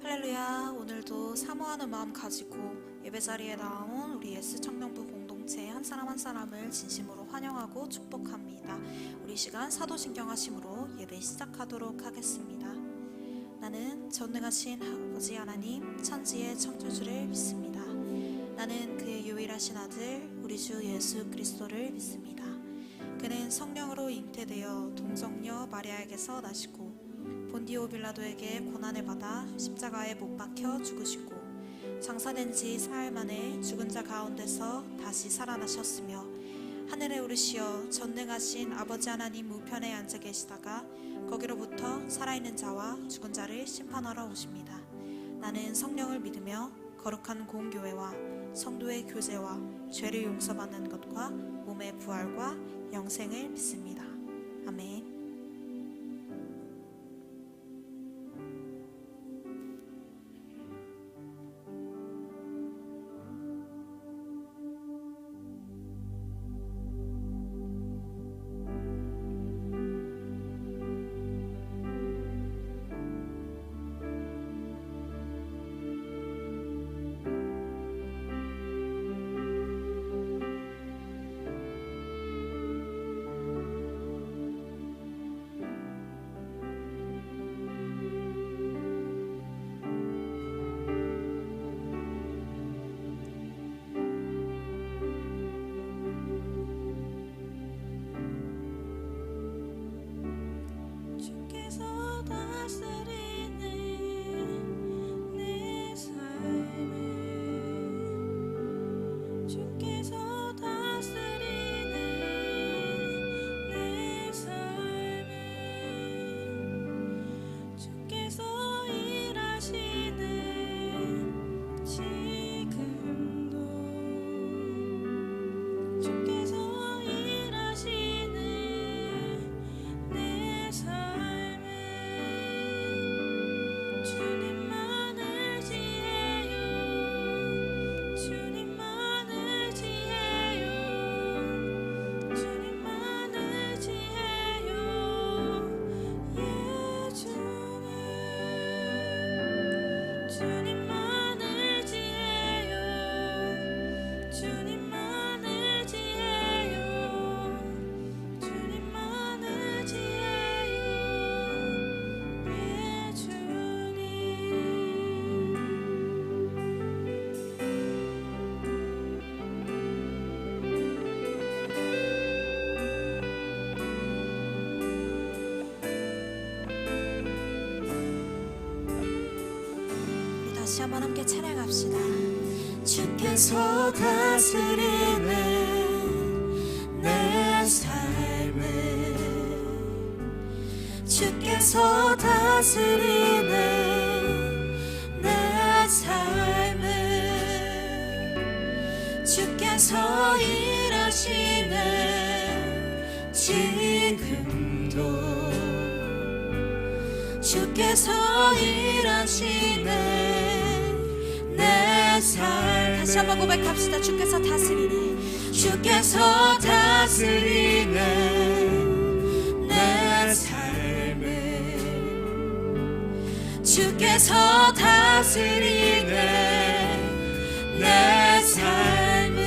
할렐루야. 오늘도 사모하는 마음 가지고 예배자리에 나온 우리 예스 청년부 공동체 한 사람 한 사람을 진심으로 환영하고 축복합니다. 우리 시간 사도신경 하심으로 예배 시작하도록 하겠습니다. 나는 전능하신 아버지 하나님 천지의 창조주를 믿습니다. 나는 그의 유일하신 아들 우리 주 예수 그리스도를 믿습니다. 그는 성령으로 잉태되어 동정녀 마리아에게서 나시고 본디오 빌라도에게 고난을 받아 십자가에 못 박혀 죽으시고 장사된 지 사흘 만에 죽은 자 가운데서 다시 살아나셨으며 하늘에 오르시어 전능하신 아버지 하나님 우편에 앉아 계시다가 거기로부터 살아있는 자와 죽은 자를 심판하러 오십니다. 나는 성령을 믿으며 거룩한 공교회와 성도의 교제와 죄를 용서받는 것과 몸의 부활과 영생을 믿습니다. 아멘. 다시 한번 함께 찬양합시다. 주께서 다스리네 내 삶을, 주께서 다스리네 내 삶을, 주께서 일하시네 지금도, 주께서 일하시네 내 삶을. 다시 한번 고백합시다. 주께서 다스리네, 주께서 다스리네 내 삶을, 주께서 다스리네 내 삶을,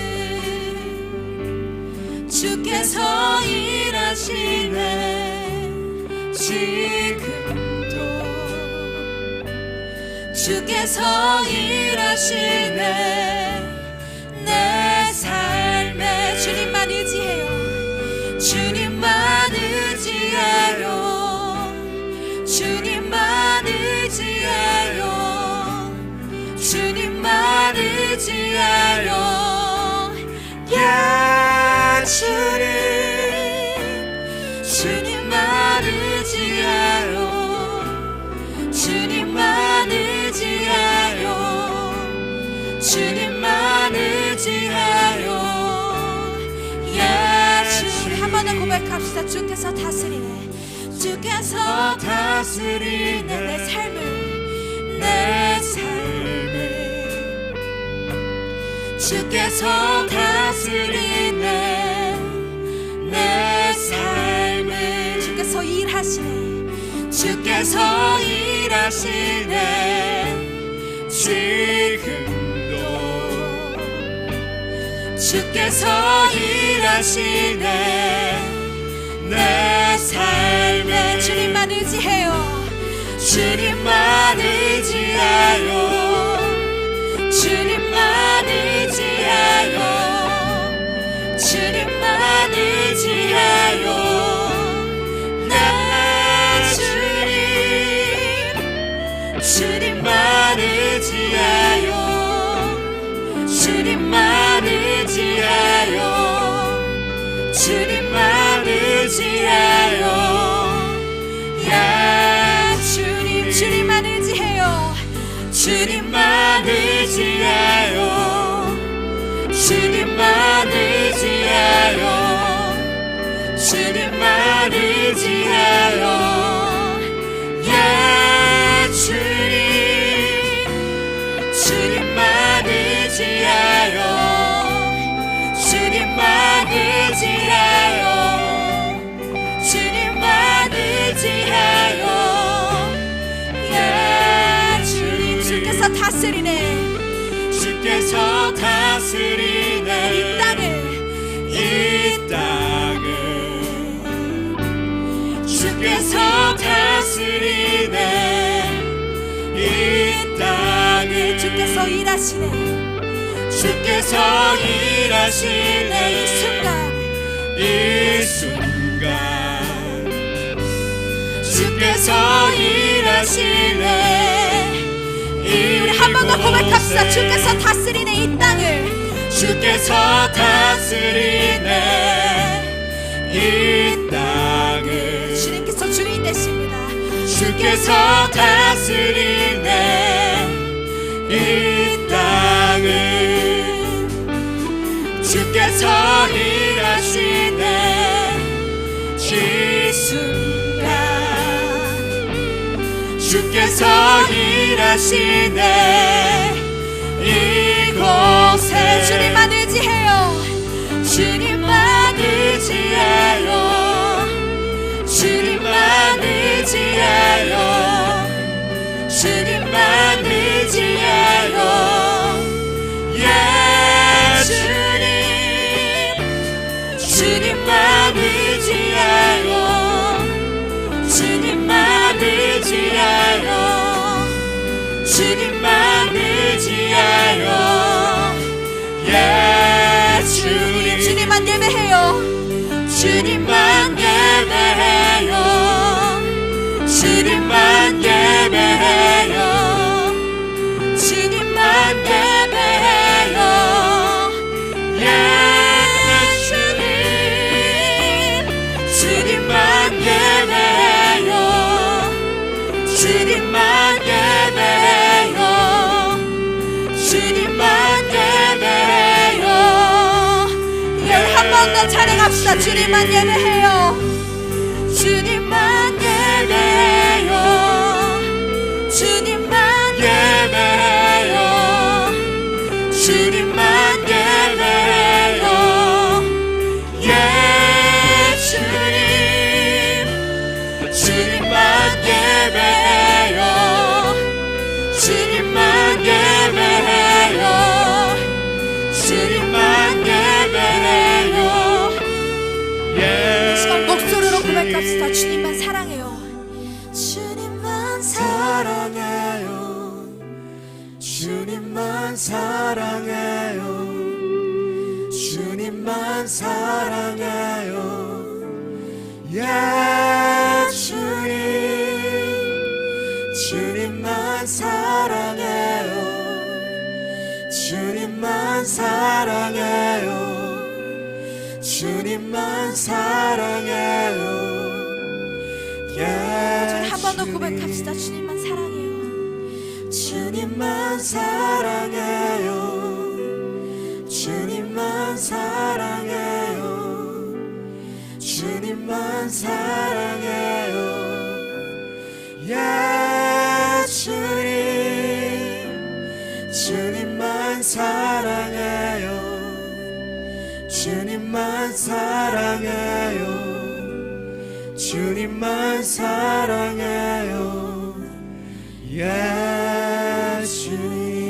주께서 일하시네 지금도, 주께서 일하시네 내 삶에. 주님만 의지해요, 주님만 의지해요, 주님만 의지해요, 주님만 의지해요. 예 주님, 주님만 의지해요, 주님만 의지해요, 주님만 의지해요. 예 주님. 한 번 더 고백합시다. 주께서 다스리네, 주께서 다스리네 내 삶을, 내 삶을, 주께서 다스리네 내 삶을, 주께서 일하시네, 주께서 일하시네 지금도 주께서 일하시네. 내 삶에 주님만 의지해요. 주님만 의지해요. 주님만 의지해요. 주님만 의지해요. 내 주님, 주님만 의지해요. 주님만 의지해요. 주님만 의지해요. 주님, 주님만 의지해요. 주님만 의지해요. 주님만 의지해요. 주님만 의지해요. 주님, 주님만 의지해요. 주님만 의지해요. 주님만 의지해요. 주님, 주께서 다스리네. 주께서 다스리네. 이 땅을, 이 땅을 주께서 다스리네. 이 땅을 주께서 일하시네. 주께서 일하시네. 이 순간 주께서 일하시네. 우리 한 번 더 고백합시다. 주께서 다스리네. 이 땅을, 주께서 다스리네. 이 땅을 주님께서 주인 되십니다. 주께서 다스리네. 이 땅을 주께서 일하시네. 이 순간 주께서 일하시네. 이곳에 주님만 의지해요. 주님만 의지해요. 주님만 의지해요. 주님만 의지해요. 주님, 주님만 의지해요. 주님만 의지해요. 주님만 의지해요. 주님, 주님만 예배해요. 주님만 예배해요. 주님만 예배해요. 주님만 예배해요. 주님, 주님만 예배해요. 주님만 예배해요. 주님만 예배해요. 한 번 더 찬양합시다. 주님만 예배해요. 주님만 예배해요. 주님만 예배해요. 주님만 예배해요. 주님, 주님만 예배해요. 주님만 예배해요. 주님만 예배해요. 시간 목소리로 고백합시다. 주님만 사랑해요. 주님만 사랑해요. 주님만 사랑해요. 주님만 사랑해요. 주님, 주님만 사랑해요. 주님만 사랑해요. 주님만 사랑해요. 한 번 더 고백합시다. 주님만 사랑해요. 주님만 사랑해요. 주님만 사랑해요. 주님만 사랑해요. 주님, 주님만 사랑해요. 주님만 사랑해요. 주님만 사랑해요. 주님.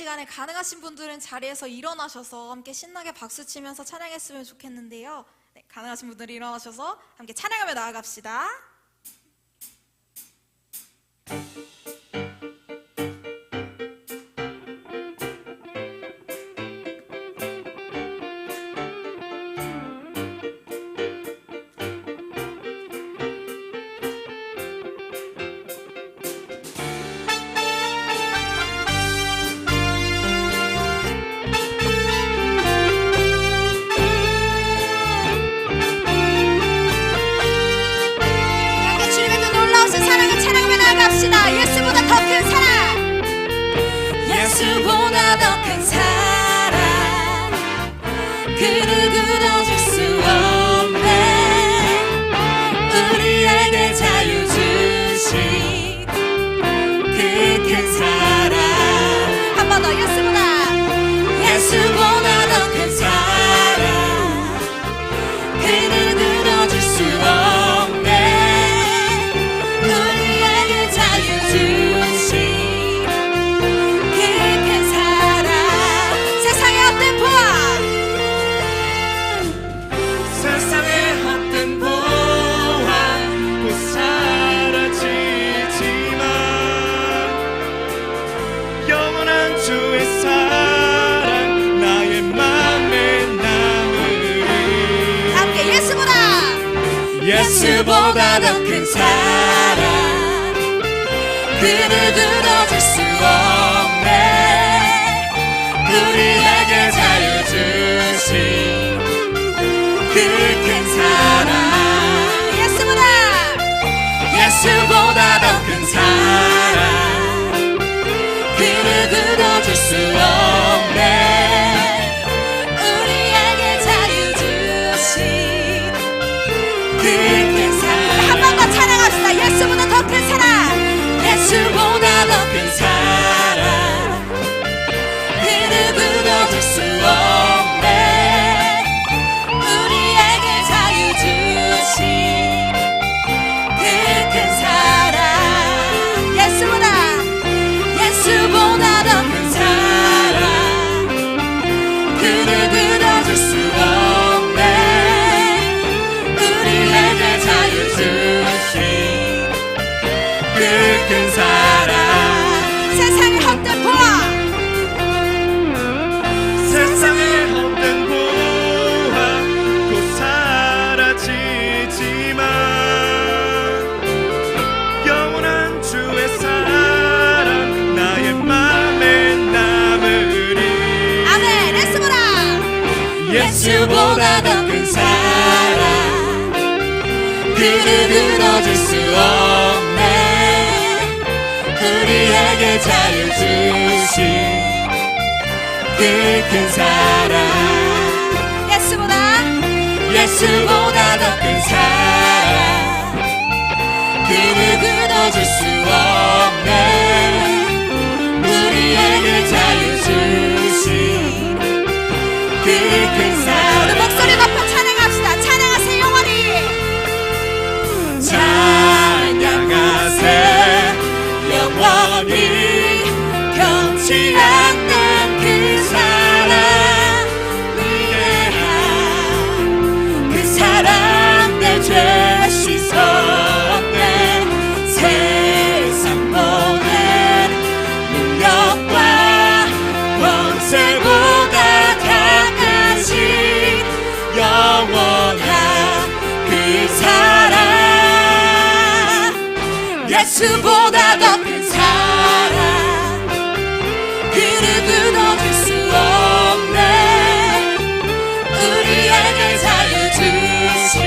시간에 가능하신 분들은 자리에서 일어나셔서 함께 신나게 박수 치면서 찬양했으면 좋겠는데요. 네, 가능하신 분들이 일어나셔서 함께 찬양하며 나아갑시다. 예수보다 더 큰 사랑, 예수보다 더 큰 사랑, 그 누구도 줄 수 없네. 우리에게 자유 주신 그 큰 사랑. 한 번 더. 예수보다 더 큰 사랑, 그 누구도 줄 수 없네. 예수보다 더 큰 사랑, 그 누구도 줄 수 없네. 우리에게 자유 주신 그 큰 사랑. 예수보다 더 큰 사랑, 그 누구도 줄 수 없네. 우리에게 자유 주신 그 큰 사랑. 한 번 더 찬양합시다. 예수보다 더 큰 사랑, 예수보다 더 큰 사랑, 그 누구도 줄 수 없네. 우리에게 자유 주신 그 큰 사랑. 예수보다 더 큰 사랑, 그 누구도 줄 수 없네. 우리에게 자유 주신 그 큰 사랑. 세상의 헛된 보아, 세상의 헛된 보아 곧 사라지지만 영원한 주의 사랑 나의 맘에 남으리. 아멘. 예수보다 더 큰 사랑, 그 누구도 줄 수 없네. 우리에게 자유 주신 그 큰 사랑. 예수보다 더 큰 사랑, 그 누구도 줄 수 없네. 우리에게 자유 주신 그 큰 사랑. 우리 목소리 높여 찬양합시다. 찬양하세요. 찬양하세 영원히 변치 않는 그 사랑. 위대한 그 사랑, 내 죄 씻었네. 세상 모든 능력과 권세보다 강하신 영원한 그 사랑. 예수보다 더 큰 사랑, 그 누구도 줄 수 없네. 우리에게 자유 주신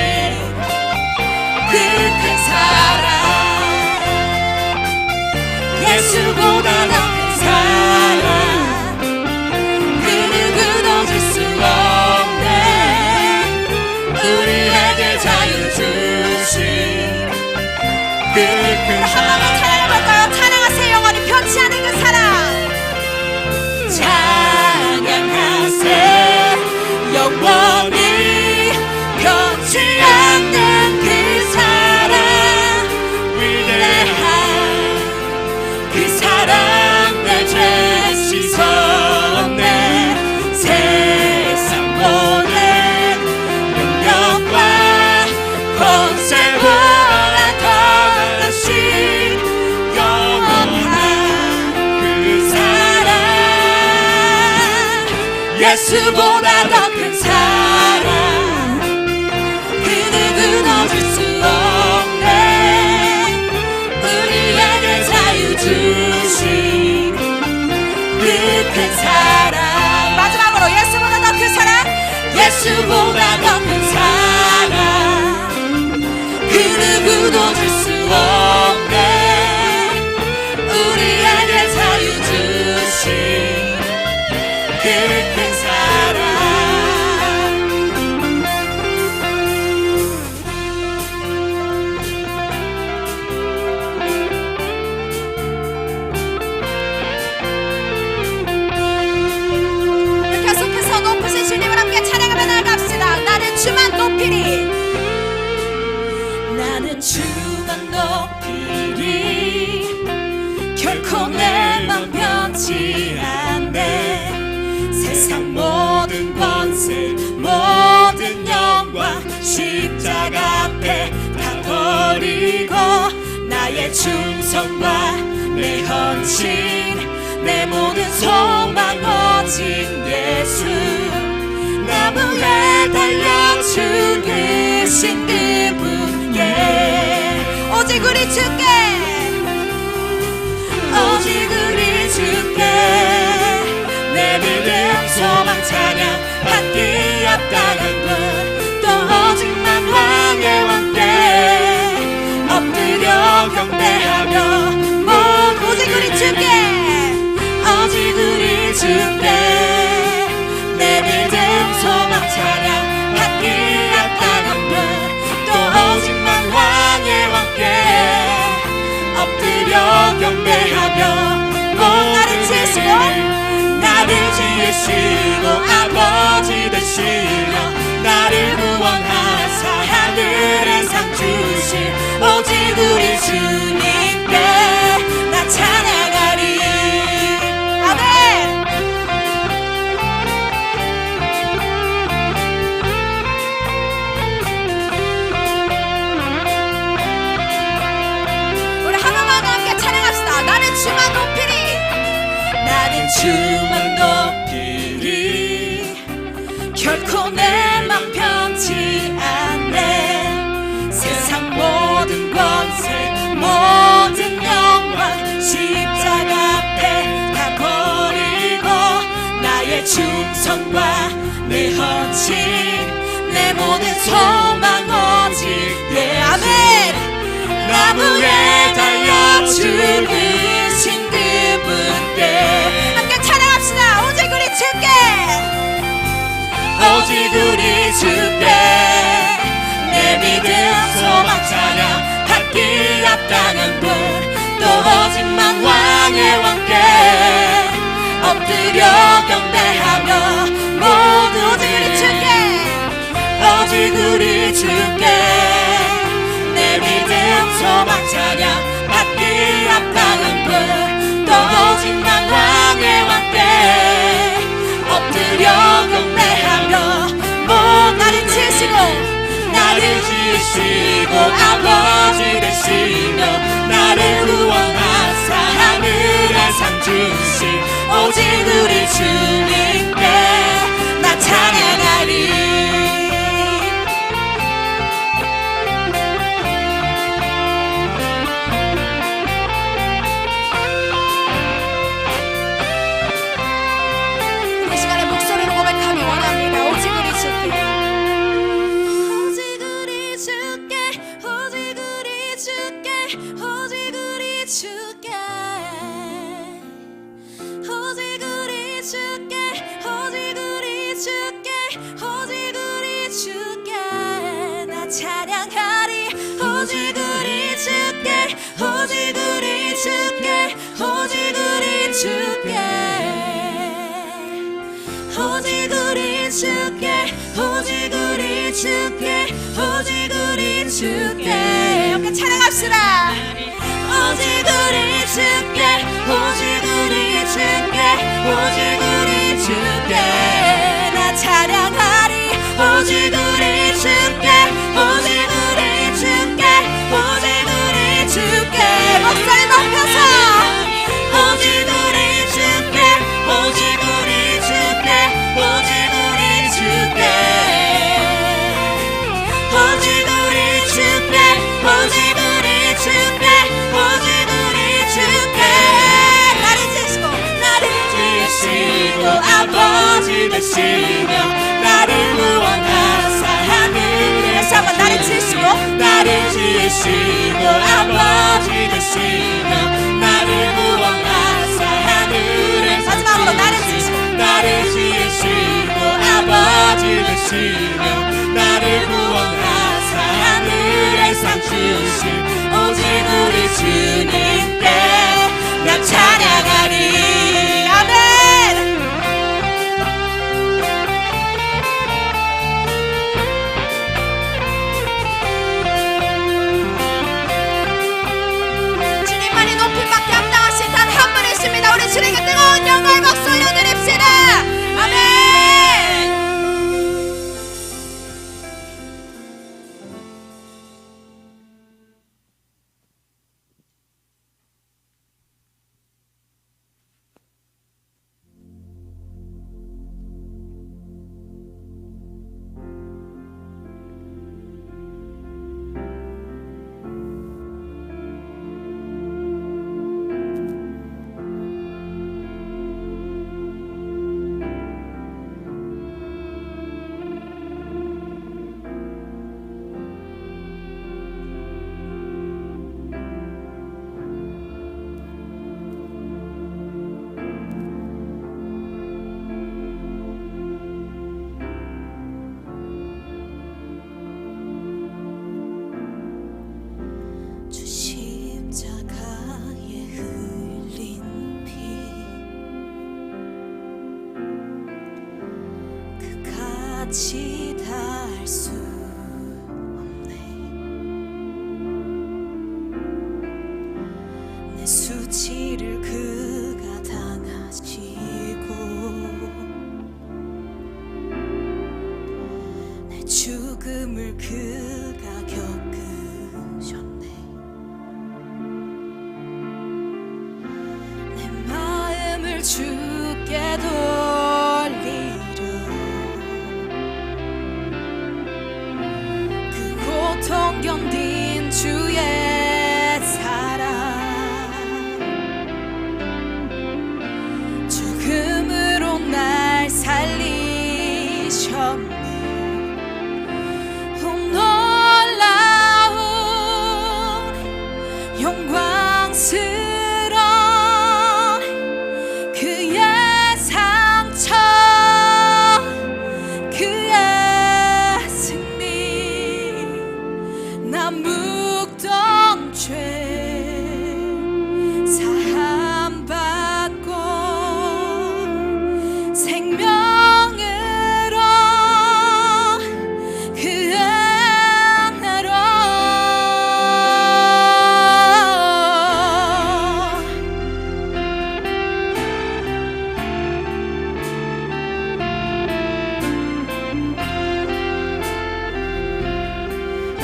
그 큰 사랑. 예수보다 더 큰 사랑, 그 누구도 줄 수 없네. 우리에게 자유 주신 그 큰 사랑. 한 번만 찬양해볼까요? 예수보다 더 큰 사랑 그 누구도 줄 수 없네 우리에게 자유 주신 그 큰 사랑 마지막으로 예수보다 더 큰 사랑 예수보다 더 큰 사랑 그 누구도 줄 수 없네 우리에게 자유 주신 그 큰 사랑 계속해서 높으신 주님을 함께 찬양하며 나아갑시다. 나는 주만 높이리 나는 주만 높이리 결코 내 맘 변치 않네 세상 모든 권세 모든 영광 십자가 앞에 다 버리고 나의 충성과 내 헌신 내 모든 소망 오직 예수 나무에 달려 죽으신 그분께 오직 우리 주께 오직 우리 주께 내 믿음 소망 찬양 받기 합당한 분 또 오직만 왕의 왕께 엎드려 경배하며 오직 우리 주께 오직 우리 주께 내 믿음 소망 찬양 받기 합당한 분 또 오직만 왕의 왕께 엎드려 경배하며 나를 지으시고 나를 지으시고 아버지 되시며 나를 구원하사 하늘의 상 주신 오직 우리 주님께 나 찬양하리 아멘 우리 하나님과 함께 찬양합시다. 나는 주만 높이리 나는 주만 높이리 결코 내 맘 변치 않네 세상 모든 권세 모든 영광 십자가 앞에 다 버리고 나의 충성과 내 헌신 내 모든 소망 오직 아멘 나무에 달려 죽으신 그분께 함께 찬양합시다. 오직 우리 주께 오직 우리 주께 내 믿음 소망 찬양 받기 합당한 분 또 오직만 왕의 왕께 엎드려 경배하며 모두 오직 우리 주께 오직 우리 주께 내 믿음 소망 찬양 받기 합당한 분 또 오직만 왕의 왕께 엎드려 경배하며 나를 지으시고 아버지 되시며 나를 구원하사 하늘의 상 주신 오직 우리 주님께 나 찬양하리 찬양하리 오직 우리 주께 오직 우리 주께 오직 우리 주께 오직 우리 주께 오직 우리 주께 오직 우리 주께 함께 찬양합시다. 오직 우리 주께 오직 우리 주께 오직 우리 주께 나 찬양하리 오직 우리 주께 오직 우리 주께 오직 우리 주께 목소리 높여서 오직 우리 주께 오직 우리 주께 오직 되시고 아버지 되시며 나를 구원하사 하늘에 마지막으로 나를 지으시고 나를 지으시고 아버지 되시며 나를 구원하사 하늘에 상 주신 오직 우리 주님께 나 찬양하리. 아멘. 주님만이 높임밖에 합당하신 단 한 분이십니다. 우리 주님께 뜨거운 영광의 박수 올려드립시다. 아멘. 주 십자가에 흘린 피 그같이 닿을 수 없네. 내 수치를 그가 당하시고 내 죽음을 그가 겪으셨네. 내 마음을 주께 돌리려 그 고통 견딘 주의 사랑 죽음으로 날 살리셨네. 놀라운 영광스러운 그의 상처 그의 승리 나 묵던 죄 사함받고 생명으로 그 은혜로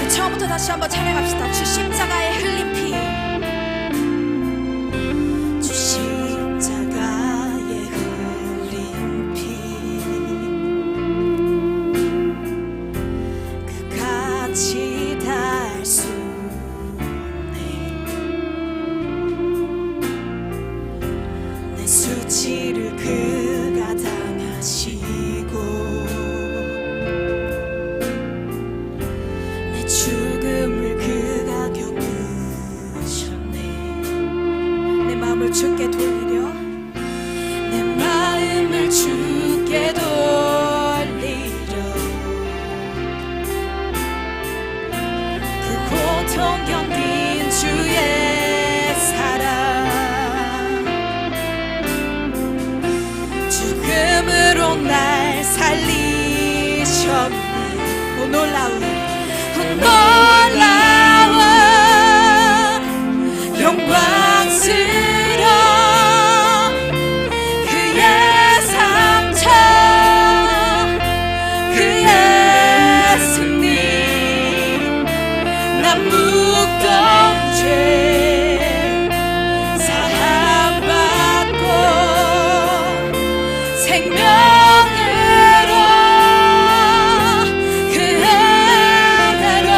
처음부터 다시 한번 찬양합시다. 주 십자가에 흘린 피 주 십자가에 흘린 피 그같이 닿을 수 없네. 내 수치를 그가 당하시고 내 죽음을 그가 겪으셨네. 내 마음을 주께 돌리려 내 마음을 주께 돌리려 그 고통 견딘 주의 사랑 죽음으로 날 살리셨네. 오 놀라운 영광스러운 그의 상처 그의 승리 나 묵던 죄 사함받고 생명으로 그 은혜로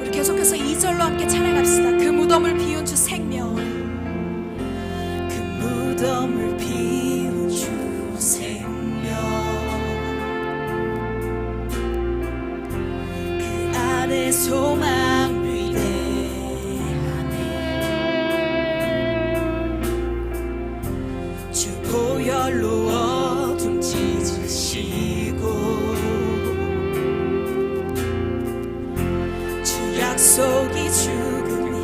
우리 계속해서 2절로 함께 찬양합시다. 그 무덤을 비운 주 생명, 그 무덤을 비운 주 생명, 그 안에 소망 위대하네. 주 보혈로 어둠 찢으시고 주 약속이 죽음이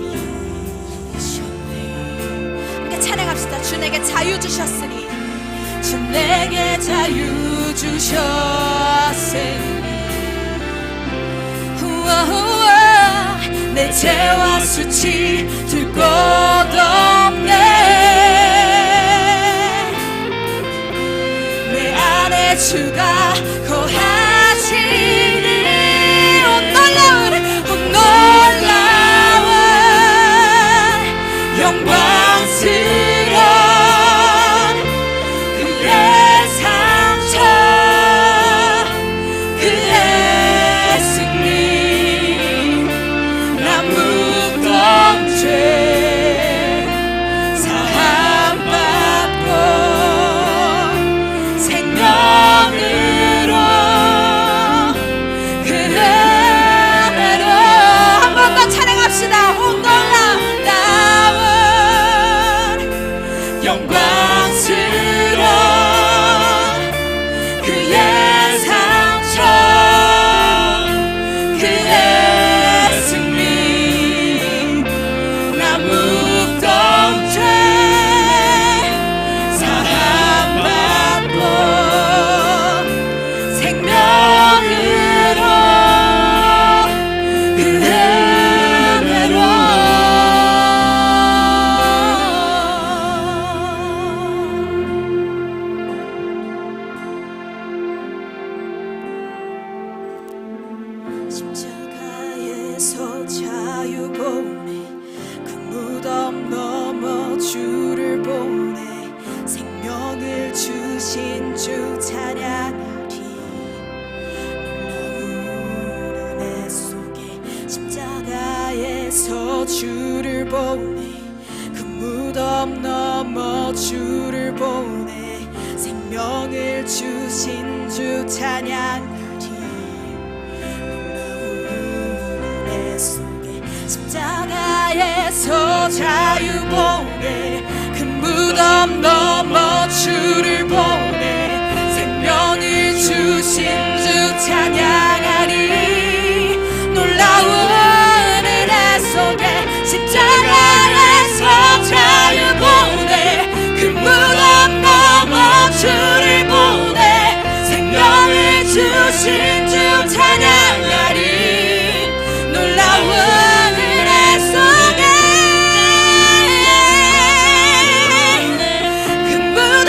이기셨네. 함께 찬양합시다. 주 내게 자유 주셨으니, 주 내게 자유 주셨으니 우와, 내 죄와 수치 둘 것 없네. 내 안에 주가 거하시니 놀라운 영광스러운 그의 상처, 그의 승리, 나 묻던 죄 사함받고 생명으로 그 은혜로 한 번 더 찬양합시다. 영광스러운 그의 상처, 그의 승리, 나 묻던 죄 사함받고 생명으로 그 은혜로. 십자가에서 자유 보내, 그 무덤 넘어 주를 보내, 생명을 주신 주 찬양하리. 놀라운 은혜 속에 십자가에서 주를 보내, 그 무덤 넘어 주를 보내, 생명을 주신 주 찬양하리. 십자가에서 자유 보내, 그 무덤 넘어 주를 보내, 생명을 주신 주 찬양하리. 놀라운 은혜 속에 십자가에서 자유 보내, 그 무덤 넘어 주를 보내, 생명을 주신 주 찬양하리. 놀라운 은혜 속에 그 무덤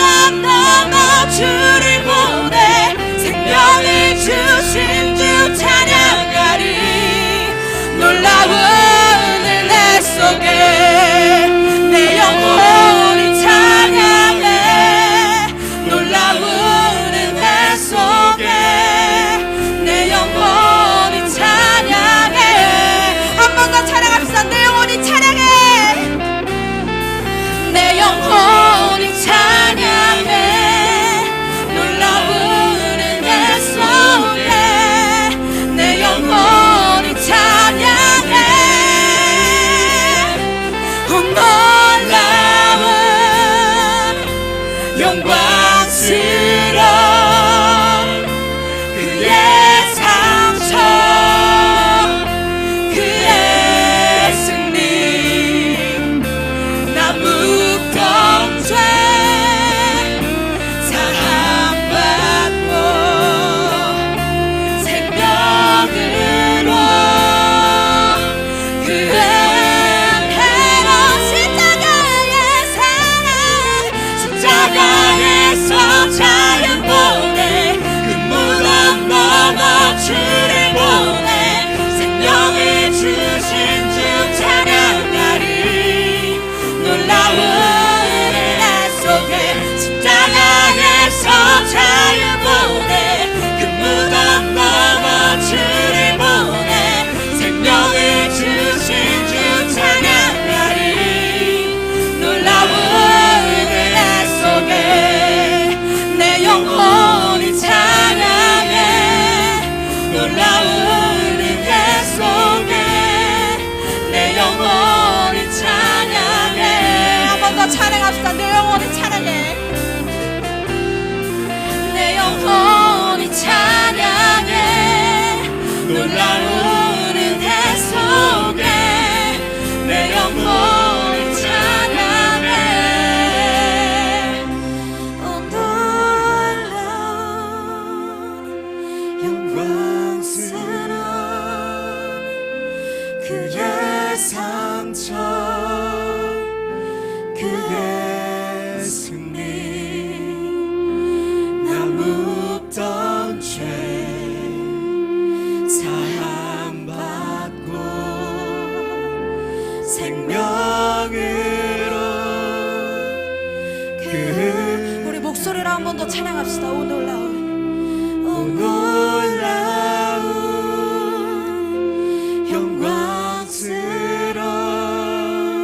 번 더 찬양합시다. 오 놀라운, 오 놀라운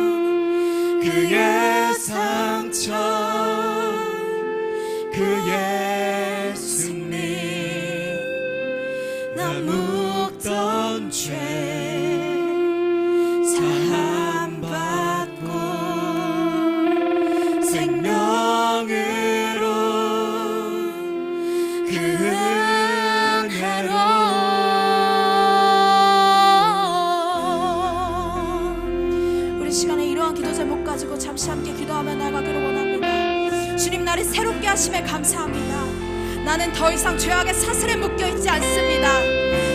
영광스러운 그의 상처 그의 승리 나 묵던 죄 사함받고 생명으로 그 은혜로 우리 시간에 이러한 기도 제목 가지고 잠시 함께 기도하며 나가기를 원합니다. 주님, 나를 새롭게 하심에 감사합니다. 나는 더 이상 죄악의 사슬에 묶여있지 않습니다.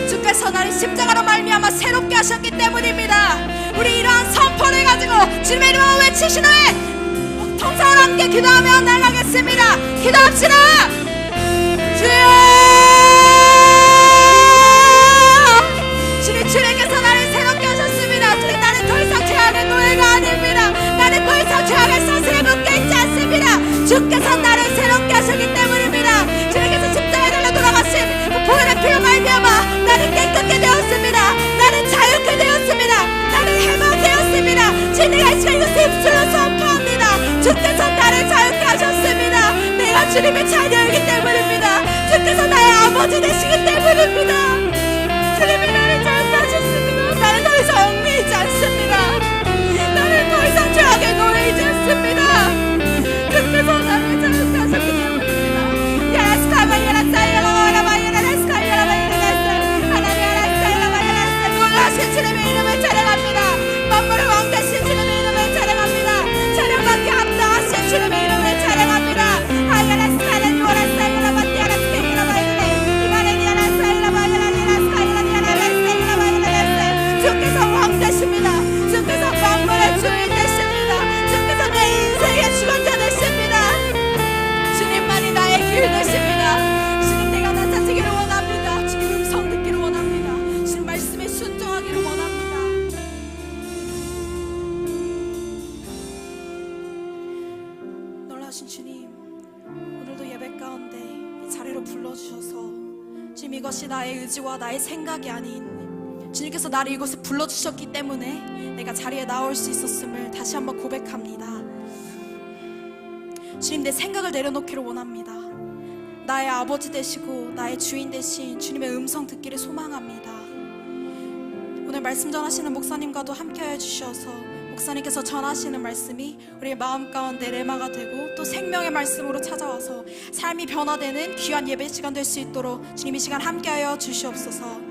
주께서 나를 십자가로 말미암아 새롭게 하셨기 때문입니다. 우리 이러한 선포를 가지고 주님의 이름을 외치신 후에 통성을 함께 기도하며 나가겠습니다. 기도합시다. 주여, 주님께서 나를 새롭게 하셨습니다. 주님, 나는 더 이상 죄악의 노예가 아닙니다. 나는 더 이상 죄악의 사슬에 묶여있지 않습니다. 주께서 나를 새롭게 하셨기 때문입니다. 주님께서 십자가에 달려 돌아가신 그 보혈의 피로 말미암아 나는 깨끗게 되었습니다. 나는 자유케 되었습니다. 나는 해방되었습니다. 주님의 시간 이것을 입술로 선포합니다. 주께서 나를 자유케 하셨습니다. 내가 주님의 자녀이기 때문입니다. 주께서 나의 아버지 되시기 때문입니다. 주님이 나를 자유케 하셨습니다. 나는 더 이상 얽매이지 않습니다. 나는 더 이상 죄악에 놓이지 않습니다. 주께서 나를 자유케 하셨기 때문입니다. 놀라신 주님의 이름을 찬양합니다. 만물의 왕 되신 주님의 이름을 찬양합니다. 찬양받게 합당하신 주님의 이름을 찬양합니다. 주께서 왕 되십니다. 주께서 만물의 주인 되십니다. 주께서 내 인생의 주관자 되십니다. 주님만이 나의 길 되십니다. 주님, 내가 나타지기를 원합니다. 주님 음성 듣기를 원합니다. 주님 말씀에 순종하기를 원합니다. 놀라신 주님, 오늘도 예배 가운데 이 자리로 불러주셔서 주님, 이것이 나의 의지와 나의 생각이 아닌 주님께서 나를 이곳에 불러주셨기 때문에 내가 자리에 나올 수 있었음을 다시 한번 고백합니다. 주님, 내 생각을 내려놓기를 원합니다. 나의 아버지 되시고 나의 주인 되신 주님의 음성 듣기를 소망합니다. 오늘 말씀 전하시는 목사님과도 함께해 주셔서 목사님께서 전하시는 말씀이 우리의 마음 가운데 레마가 되고 또 생명의 말씀으로 찾아와서 삶이 변화되는 귀한 예배 시간 될 수 있도록 주님 이 시간 함께하여 주시옵소서.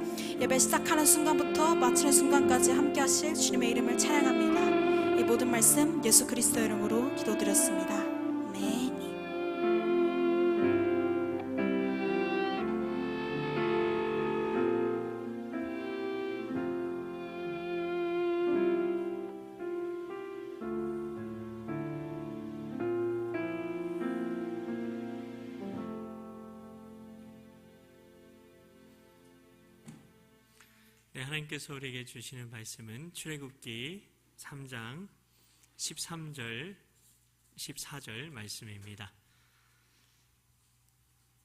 예배 시작하는 순간부터 마치는 순간까지 함께하실 주님의 이름을 찬양합니다. 이 모든 말씀 예수 그리스도 이름으로 기도드렸습니다. 아멘. 네, 하나님께서 우리에게 주시는 말씀은 출애굽기 3장 13절 14절 말씀입니다.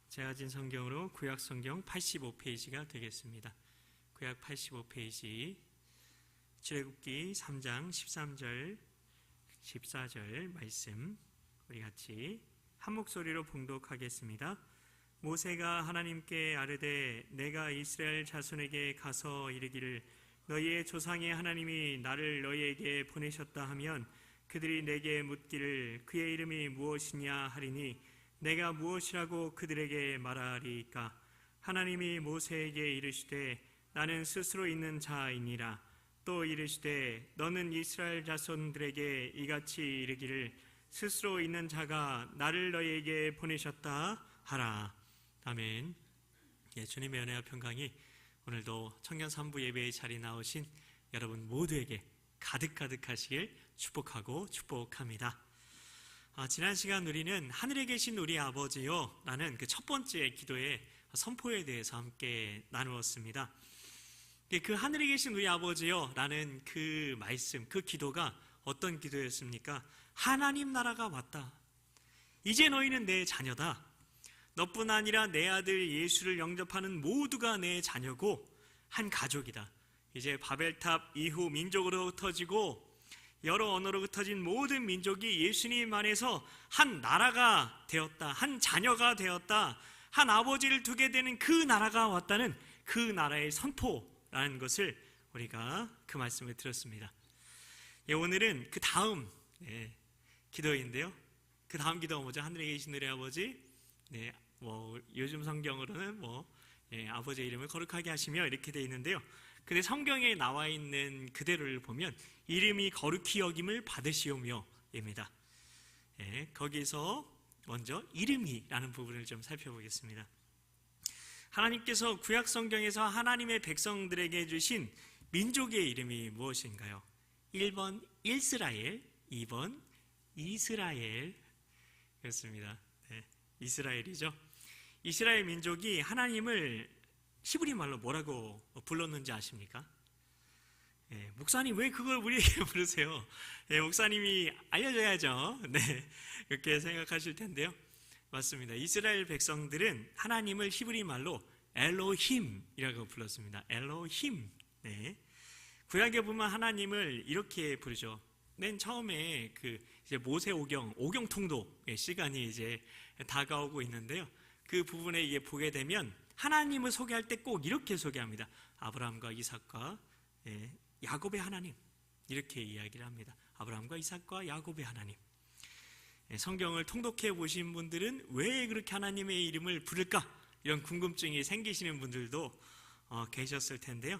제가 가진 성경으로 구약 성경 85페이지가 되겠습니다. 구약 85페이지 출애굽기 3장 13절 14절 말씀 우리 같이 한 목소리로 봉독하겠습니다. 모세가 하나님께 아뢰되 내가 이스라엘 자손에게 가서 이르기를 너희의 조상의 하나님이 나를 너희에게 보내셨다 하면 그들이 내게 묻기를 그의 이름이 무엇이냐 하리니 내가 무엇이라고 그들에게 말하리이까. 하나님이 모세에게 이르시되 나는 스스로 있는 자이니라. 또 이르시되 너는 이스라엘 자손들에게 이같이 이르기를 스스로 있는 자가 나를 너희에게 보내셨다 하라. 아멘. 예, 주님의 은혜와 평강이 오늘도 청년 3부 예배의 자리에 나오신 여러분 모두에게 가득가득하시길 축복합니다. 지난 시간 우리는 하늘에 계신 우리 아버지요 라는 그 첫 번째 기도의 선포에 대해서 함께 나누었습니다. 그 하늘에 계신 우리 아버지요 라는 그 말씀, 그 기도가 어떤 기도였습니까? 하나님 나라가 왔다. 이제 너희는 내 자녀다. 너뿐 아니라 내 아들 예수를 영접하는 모두가 내 자녀고 한 가족이다. 이제 바벨탑 이후 민족으로 흩어지고 여러 언어로 흩어진 모든 민족이 예수님 안에서 한 나라가 되었다. 한 자녀가 되었다. 한 아버지를 두게 되는 그 나라가 왔다는 그 나라의 선포라는 것을 우리가 그 말씀을 들었습니다. 오늘은 그 다음 기도인데요. 그 다음 기도가 뭐죠? 하늘에 계신 우리 아버지, 요즘 성경으로는 아버지의 이름을 거룩하게 하시며 이렇게 되어 있는데요. 근데 성경에 나와 있는 그대로를 보면 이름이 거룩히 여김을 받으시오며입니다. 거기서 먼저 이름이라는 부분을 좀 살펴보겠습니다. 하나님께서 구약 성경에서 하나님의 백성들에게 주신 민족의 이름이 무엇인가요? 1번 이스라엘, 2번 이스라엘 그렇습니다. 이스라엘이죠. 이스라엘 민족이 하나님을 히브리 말로 뭐라고 불렀는지 아십니까? 목사님 왜 그걸 우리에게 부르세요? 목사님이 알려줘야죠. 그렇게 생각하실 텐데요. 맞습니다. 이스라엘 백성들은 하나님을 히브리 말로 엘로힘이라고 불렀습니다. 엘로힘. 구약에 보면 하나님을 이렇게 부르죠. 맨 처음에 이제 모세 오경 통독의 시간이 이제 다가오고 있는데요. 그 부분에 이게 보게 되면 하나님을 소개할 때 꼭 이렇게 소개합니다. 아브라함과 이삭과 야곱의 하나님 이렇게 이야기를 합니다. 아브라함과 이삭과 야곱의 하나님. 성경을 통독해 보신 분들은 왜 그렇게 하나님의 이름을 부를까? 이런 궁금증이 생기시는 분들도 계셨을 텐데요.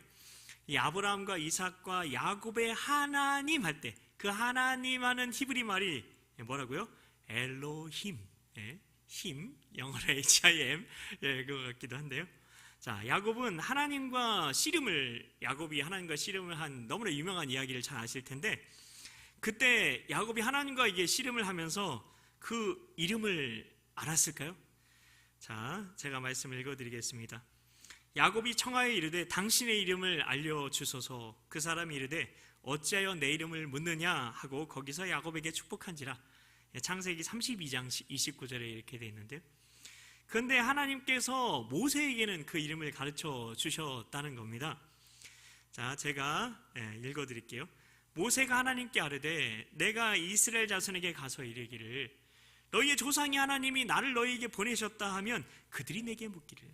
이 아브라함과 이삭과 야곱의 하나님 할 때 그 하나님 하는 히브리 말이 뭐라고요? 엘로힘. 힘, 영어로 HIM 그거 같기도 한데요. 자, 야곱은 하나님과 야곱이 하나님과 씨름을 한 너무나 유명한 이야기를 잘 아실 텐데 그때 야곱이 하나님과 이게 씨름을 하면서 그 이름을 알았을까요? 자, 제가 말씀을 읽어드리겠습니다. 야곱이 청하에 이르되 당신의 이름을 알려주소서. 그 사람이 이르되 어찌하여 내 이름을 묻느냐 하고 거기서 야곱에게 축복한지라. 창세기 32장 29절에 이렇게 되어 있는데요. 그런데 하나님께서 모세에게는 그 이름을 가르쳐 주셨다는 겁니다. 자, 제가 읽어드릴게요. 모세가 하나님께 아뢰되 내가 이스라엘 자손에게 가서 이르기를 너희의 조상이 하나님이 나를 너희에게 보내셨다 하면 그들이 내게 묻기를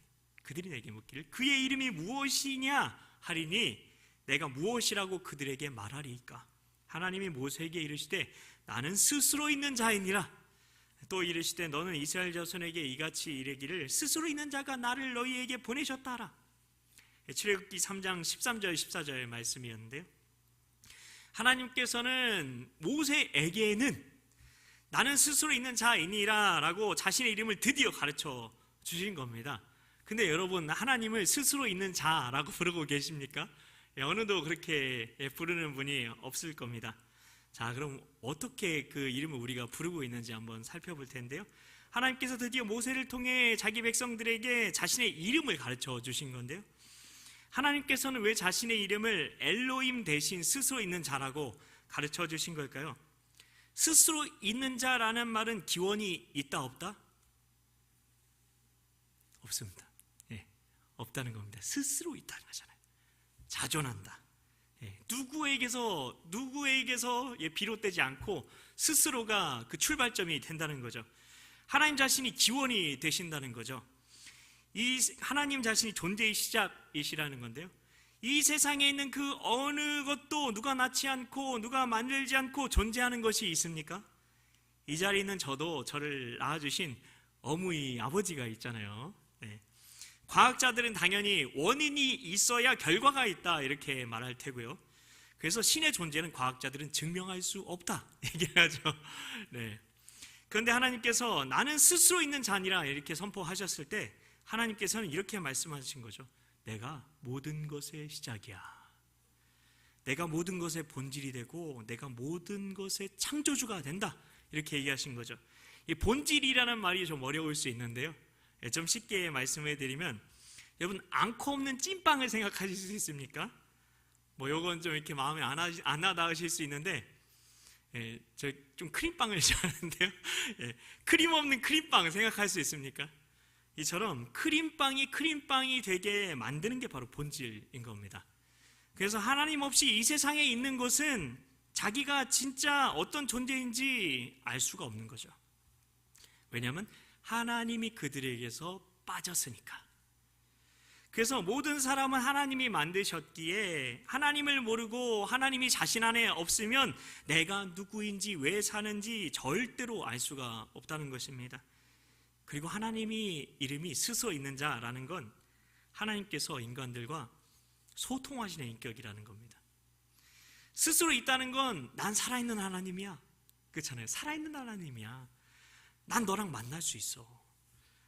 그의 이름이 무엇이냐 하리니 내가 무엇이라고 그들에게 말하리이까. 하나님이 모세에게 이르시되 나는 스스로 있는 자이니라. 또 이르시되 너는 이스라엘 자손에게 이같이 이르기를 스스로 있는 자가 나를 너희에게 보내셨다 하라. 출애굽기 3장 13절 14절의 말씀이었는데요. 하나님께서는 모세에게는 나는 스스로 있는 자이니라 라고 자신의 이름을 드디어 가르쳐 주신 겁니다. 근데 여러분 하나님을 스스로 있는 자라고 부르고 계십니까? 어느도 그렇게 부르는 분이 없을 겁니다. 자, 그럼 어떻게 그 이름을 우리가 부르고 있는지 한번 살펴볼 텐데요. 하나님께서 드디어 모세를 통해 자기 백성들에게 자신의 이름을 가르쳐 주신 건데요. 하나님께서는 왜 자신의 이름을 엘로힘 대신 스스로 있는 자라고 가르쳐 주신 걸까요? 스스로 있는 자라는 말은 기원이 있다 없다? 없습니다. 없다는 겁니다. 스스로 있다는 거잖아요. 자존한다. 누구에게서 비롯되지 않고 스스로가 그 출발점이 된다는 거죠. 하나님 자신이 기원이 되신다는 거죠. 이 하나님 자신이 존재의 시작이시라는 건데요. 이 세상에 있는 그 어느 것도 누가 낳지 않고 누가 만들지 않고 존재하는 것이 있습니까? 이 자리에 있는 저를 낳아주신 어머니 아버지가 있잖아요. 과학자들은 당연히 원인이 있어야 결과가 있다 이렇게 말할 테고요. 그래서 신의 존재는 과학자들은 증명할 수 없다 얘기하죠. 그런데 하나님께서 나는 스스로 있는 자니라 이렇게 선포하셨을 때 하나님께서는 이렇게 말씀하신 거죠. 내가 모든 것의 시작이야. 내가 모든 것의 본질이 되고 내가 모든 것의 창조주가 된다 이렇게 얘기하신 거죠. 이 본질이라는 말이 좀 어려울 수 있는데요. 좀 쉽게 말씀해 드리면 여러분 앙코 없는 찐빵을 생각하실 수 있습니까? 요건 좀 이렇게 마음에 안 와닿으실 수 있는데 저 좀 크림빵을 좋아하는데요. 크림 없는 크림빵 생각할 수 있습니까? 이처럼 크림빵이 되게 만드는 게 바로 본질인 겁니다. 그래서 하나님 없이 이 세상에 있는 것은 자기가 진짜 어떤 존재인지 알 수가 없는 거죠. 왜냐하면 하나님이 그들에게서 빠졌으니까. 그래서 모든 사람은 하나님이 만드셨기에 하나님을 모르고 하나님이 자신 안에 없으면 내가 누구인지 왜 사는지 절대로 알 수가 없다는 것입니다. 그리고 하나님이 이름이 스스로 있는 자라는 건 하나님께서 인간들과 소통하시는 인격이라는 겁니다. 스스로 있다는 건 난 살아있는 하나님이야. 그렇잖아요. 살아있는 하나님이야. 난 너랑 만날 수 있어.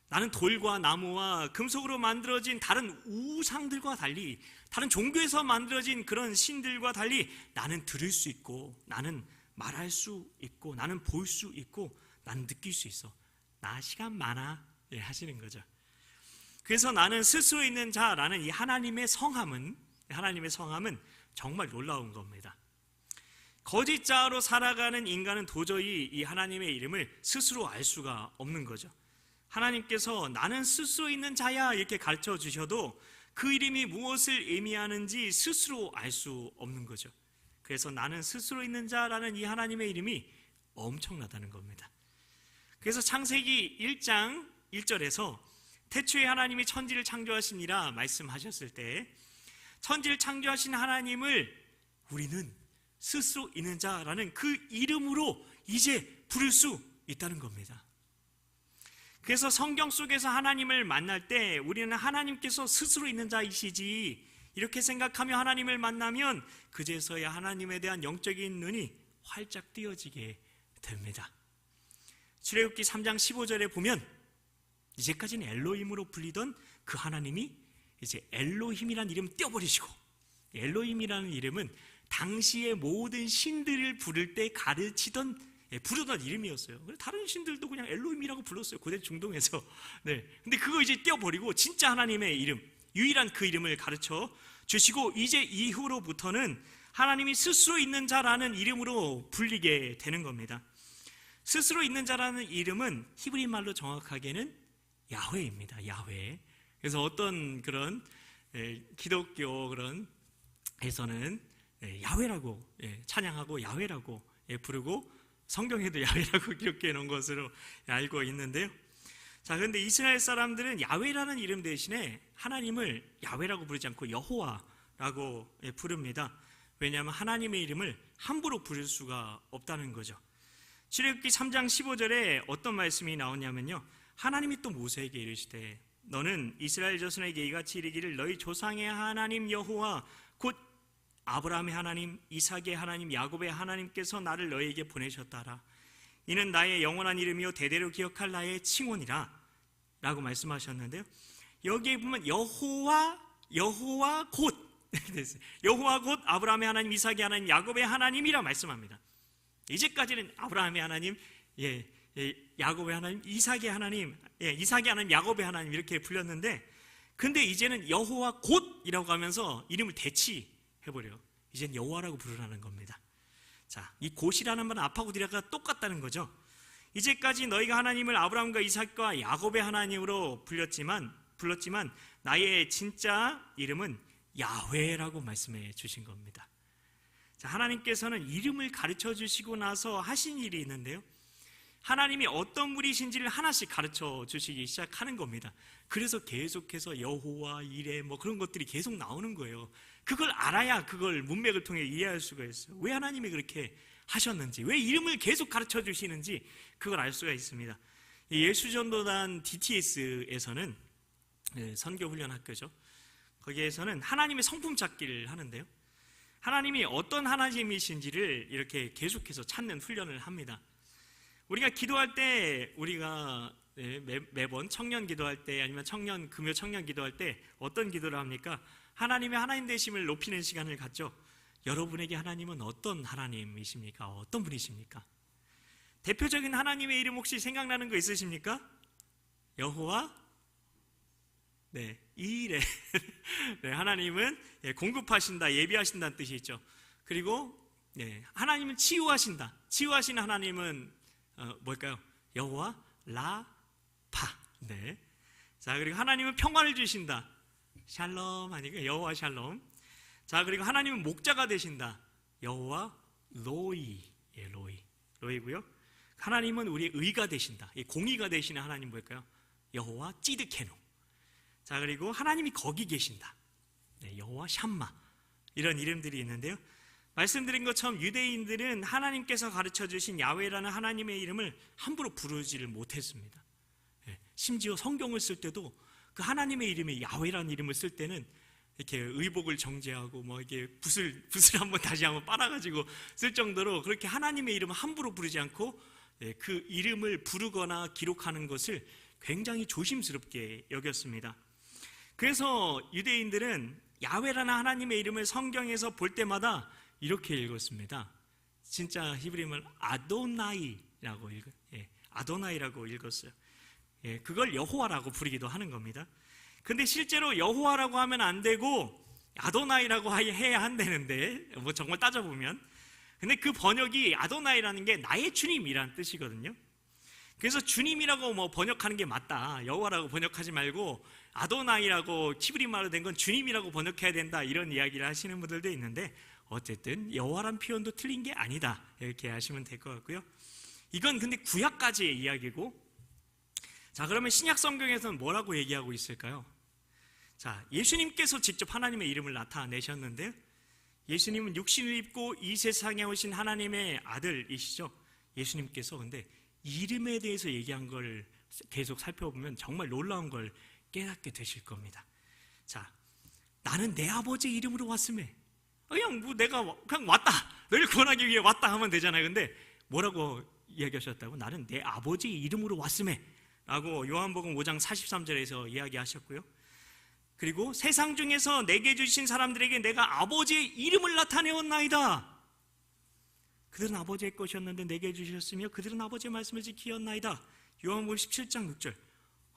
나는 돌과 나무와 금속으로 만들어진 다른 우상들과 달리, 다른 종교에서 만들어진 그런 신들과 달리 나는 들을 수 있고, 나는 말할 수 있고, 나는 볼 수 있고, 나는 느낄 수 있어. 나 시간 많아. 하시는 거죠. 그래서 나는 스스로 있는 자라는 이 하나님의 성함은 정말 놀라운 겁니다. 거짓 자로 살아가는 인간은 도저히 이 하나님의 이름을 스스로 알 수가 없는 거죠. 하나님께서 나는 스스로 있는 자야 이렇게 가르쳐 주셔도 그 이름이 무엇을 의미하는지 스스로 알 수 없는 거죠. 그래서 나는 스스로 있는 자라는 이 하나님의 이름이 엄청나다는 겁니다. 그래서 창세기 1장 1절에서 태초에 하나님이 천지를 창조하시니라 말씀하셨을 때 천지를 창조하신 하나님을 우리는 스스로 있는 자라는 그 이름으로 이제 부를 수 있다는 겁니다. 그래서 성경 속에서 하나님을 만날 때 우리는 하나님께서 스스로 있는 자이시지 이렇게 생각하며 하나님을 만나면 그제서야 하나님에 대한 영적인 눈이 활짝 띄어지게 됩니다. 출애굽기 3장 15절에 보면 이제까지는 엘로힘으로 불리던 그 하나님이 이제 엘로힘이라는 이름 떼어버리시고, 엘로힘이라는 이름은 당시의 모든 신들을 부를 때 부르던 이름이었어요. 다른 신들도 그냥 엘로힘이라고 불렀어요. 고대 중동에서. 근데 그거 이제 떼어버리고 진짜 하나님의 이름, 유일한 그 이름을 가르쳐 주시고 이제 이후로부터는 하나님이 스스로 있는 자라는 이름으로 불리게 되는 겁니다. 스스로 있는 자라는 이름은 히브리 말로 정확하게는 야훼입니다. 야훼. 그래서 어떤 그런 기독교 그런 에서는 야훼라고 찬양하고 야훼라고 부르고 성경에도 야훼라고 기록해 놓은 것으로 알고 있는데요. 자, 그런데 이스라엘 사람들은 야훼라는 이름 대신에 하나님을 야훼라고 부르지 않고 여호와라고 부릅니다. 왜냐하면 하나님의 이름을 함부로 부를 수가 없다는 거죠. 출애굽기 3장 15절에 어떤 말씀이 나오냐면요, 하나님이 또 모세에게 이르시되 너는 이스라엘 자손에게 이같이 이르기를 너희 조상의 하나님 여호와 곧 아브라함의 하나님, 이삭의 하나님, 야곱의 하나님께서 나를 너희에게 보내셨다라. 이는 나의 영원한 이름이요 대대로 기억할 나의 칭원이라 라고 말씀하셨는데요, 여기에 보면 여호와 곧 여호와 곧 아브라함의 하나님, 이삭의 하나님, 야곱의 하나님이라 말씀합니다. 이제까지는 아브라함의 하나님, 야곱의 하나님, 이삭의 하나님, 야곱의 하나님 이렇게 불렸는데, 근데 이제는 여호와 곧이라고 하면서 이름을 대치해버려요. 이제는 여호와라고 부르라는 겁니다. 자, 이 곧이라는 말은 앞하고 뒤가 똑같다는 거죠. 이제까지 너희가 하나님을 아브라함과 이삭과 야곱의 하나님으로 불렀지만 나의 진짜 이름은 야훼라고 말씀해 주신 겁니다. 자, 하나님께서는 이름을 가르쳐 주시고 나서 하신 일이 있는데요, 하나님이 어떤 분이신지를 하나씩 가르쳐 주시기 시작하는 겁니다. 그래서 계속해서 여호와, 이레 그런 것들이 계속 나오는 거예요. 그걸 알아야 그걸 문맥을 통해 이해할 수가 있어요. 왜 하나님이 그렇게 하셨는지, 왜 이름을 계속 가르쳐 주시는지 그걸 알 수가 있습니다. 예수전도단 DTS에서는 선교훈련 학교죠. 거기에서는 하나님의 성품 찾기를 하는데요, 하나님이 어떤 하나님이신지를 이렇게 계속해서 찾는 훈련을 합니다. 우리가 기도할 때, 우리가 매번 청년 기도할 때 아니면 금요 청년 기도할 때 어떤 기도를 합니까? 하나님의 하나님 되심을 높이는 시간을 갖죠. 여러분에게 하나님은 어떤 하나님이십니까? 어떤 분이십니까? 대표적인 하나님의 이름 혹시 생각나는 거 있으십니까? 여호와, 이레. 하나님은 공급하신다, 예비하신다는 뜻이 있죠. 그리고 하나님은 치유하신다. 치유하시는 하나님은 뭘까요? 여호와 라파. 자, 그리고 하나님은 평화를 주신다. 샬롬 아니고 여호와 샬롬. 자, 그리고 하나님은 목자가 되신다. 여호와 로이. 예, 로이고요. 하나님은 우리의 의가 되신다. 공의가 되시는 하나님 뭘까요? 여호와 찌드케노. 자, 그리고 하나님이 거기 계신다. 네, 여호와 샴마. 이런 이름들이 있는데요. 말씀드린 것처럼 유대인들은 하나님께서 가르쳐 주신 야훼라는 하나님의 이름을 함부로 부르지를 못했습니다. 예, 심지어 성경을 쓸 때도 그 하나님의 이름이 야훼라는 이름을 쓸 때는 이렇게 의복을 정제하고 뭐 이게 붓을 한번 다시 한번 빨아가지고 쓸 정도로 그렇게 하나님의 이름을 함부로 부르지 않고 그 이름을 부르거나 기록하는 것을 굉장히 조심스럽게 여겼습니다. 그래서 유대인들은 야훼라는 하나님의 이름을 성경에서 볼 때마다 이렇게 읽었습니다. 진짜 히브리어는 아도나이라고 아도나이라고 읽었어요. 예, 그걸 여호와라고 부르기도 하는 겁니다. 근데 실제로 여호와라고 하면 안 되고 아도나이라고 해야 한다는데 뭐 정말 따져보면, 근데 그 번역이 아도나이라는 게 나의 주님이란 뜻이거든요. 그래서 주님이라고 뭐 번역하는 게 맞다, 여호와라고 번역하지 말고 아도나이라고 히브리말로 된 건 주님이라고 번역해야 된다, 이런 이야기를 하시는 분들도 있는데, 어쨌든 여호와란 표현도 틀린 게 아니다, 이렇게 하시면 될 것 같고요. 이건 근데 구약까지의 이야기고, 자, 그러면 신약 성경에서는 뭐라고 얘기하고 있을까요? 자, 예수님께서 직접 하나님의 이름을 나타내셨는데, 예수님은 육신을 입고 이 세상에 오신 하나님의 아들이시죠. 예수님께서 근데 이름에 대해서 얘기한 걸 계속 살펴보면 정말 놀라운 걸 깨닫게 되실 겁니다. 자, 나는 내 아버지 이름으로 왔음에, 그냥 뭐 내가 그냥 왔다, 너를 구원하기 위해 왔다 하면 되잖아요. 근데 뭐라고 이야기하셨다고? 나는 내 아버지 이름으로 왔음에 라고 요한복음 5장 43절에서 이야기하셨고요. 그리고 세상 중에서 내게 주신 사람들에게 내가 아버지의 이름을 나타내었나이다. 그들은 아버지의 것이었는데 내게 주셨으며 그들은 아버지의 말씀을 지키었나이다. 요한복음 17장 6절.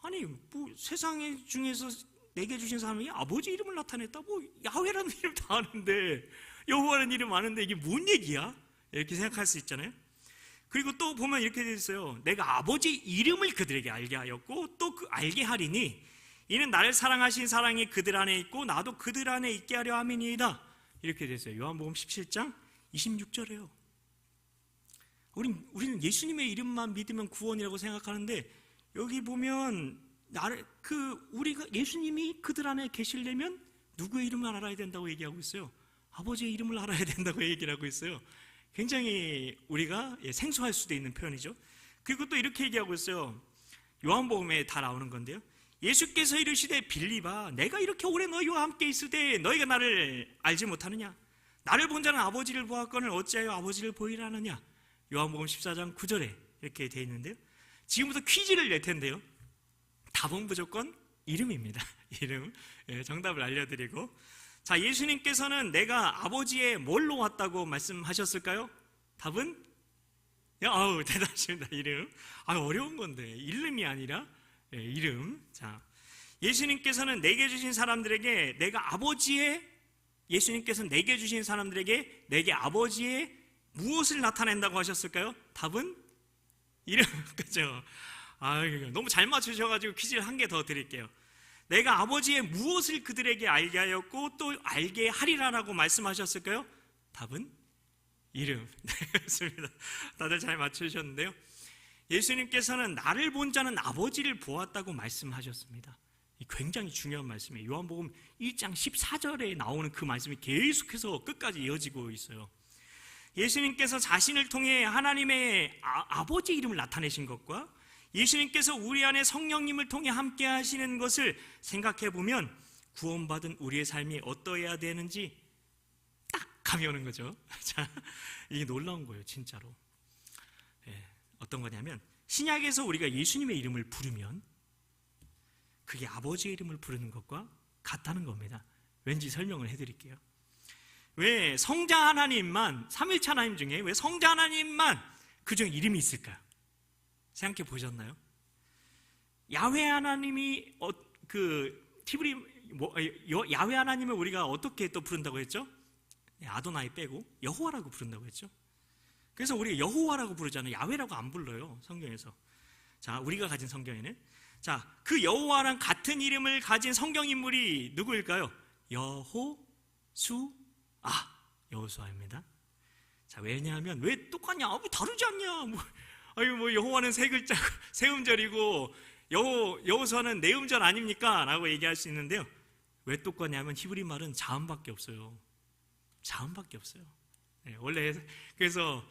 아니 뭐 세상 중에서 내게 주신 사람이 아버지 이름을 나타냈다, 뭐 야훼라는 이름 다 아는데, 여호와라는 이름 아는데 이게 뭔 얘기야? 이렇게 생각할 수 있잖아요. 그리고 또 보면 이렇게 되어 있어요. 내가 아버지 이름을 그들에게 알게 하였고 또 알게 하리니 이는 나를 사랑하신 사랑이 그들 안에 있고 나도 그들 안에 있게 하려 함이니이다. 이렇게 되어 있어요. 요한복음 17장 26절에요. 우리는 예수님의 이름만 믿으면 구원이라고 생각하는데, 여기 보면 우리가 예수님이 그들 안에 계시려면 누구의 이름을 알아야 된다고 얘기하고 있어요. 아버지의 이름을 알아야 된다고 얘기를 하고 있어요. 굉장히 우리가 생소할 수도 있는 표현이죠. 그리고 또 이렇게 얘기하고 있어요. 요한복음에 다 나오는 건데요. 예수께서 이르시되 빌립아, 내가 이렇게 오래 너희와 함께 있으되 너희가 나를 알지 못하느냐? 나를 본 자는 아버지를 보았거늘 어찌하여 아버지를 보이라 하느냐? 요한복음 14장 9절에 이렇게 되어 있는데요. 지금부터 퀴즈를 낼 텐데요. 답은 무조건 이름입니다. 이름. 정답을 알려드리고, 자, 예수님께서는 내가 아버지의 뭘로 왔다고 말씀하셨을까요? 답은? 아우, 대단하십니다. 이름. 어려운 건데. 이름이 아니라 이름. 자, 예수님께서는 내게 주신 사람들에게 예수님께서는 내게 주신 사람들에게 내게 아버지의 무엇을 나타낸다고 하셨을까요? 답은 이름. 그죠? 너무 잘 맞추셔가지고 퀴즈를 한 개 더 드릴게요. 내가 아버지의 무엇을 그들에게 알게 하였고 또 알게 하리라라고 말씀하셨을까요? 답은 이름. 네, 그렇습니다. 다들 잘 맞추셨는데요. 예수님께서는 나를 본 자는 아버지를 보았다고 말씀하셨습니다. 굉장히 중요한 말씀이에요. 요한복음 1장 14절에 나오는 그 말씀이 계속해서 끝까지 이어지고 있어요. 예수님께서 자신을 통해 하나님의 아버지 이름을 나타내신 것과 예수님께서 우리 안에 성령님을 통해 함께 하시는 것을 생각해 보면 구원받은 우리의 삶이 어떠해야 되는지 딱 감이 오는 거죠. 자, 이게 놀라운 거예요, 진짜로. 어떤 거냐면, 신약에서 우리가 예수님의 이름을 부르면 그게 아버지의 이름을 부르는 것과 같다는 겁니다. 왠지 설명을 해드릴게요. 왜 성자 하나님만, 삼위일체 하나님 중에 왜 성자 하나님만 그중 이름이 있을까요? 생각해 보셨나요? 야훼 하나님이 야훼 하나님을 우리가 어떻게 또 부른다고 했죠? 아도나이 빼고 여호와라고 부른다고 했죠. 그래서 우리가 여호와라고 부르잖아요. 야훼라고 안 불러요, 성경에서. 자, 우리가 가진 성경에는. 자, 그 여호와랑 같은 이름을 가진 성경 인물이 누구일까요? 여호수아, 여호수아입니다. 자, 왜냐하면 왜 똑같냐? 뭐 다르지 않냐? 뭐 여호와는 세 글자 세 음절이고 여호수아는 네 음절 아닙니까? 라고 얘기할 수 있는데요. 왜 똑같냐면 히브리 말은 자음밖에 없어요. 자음밖에 없어요. 원래 그래서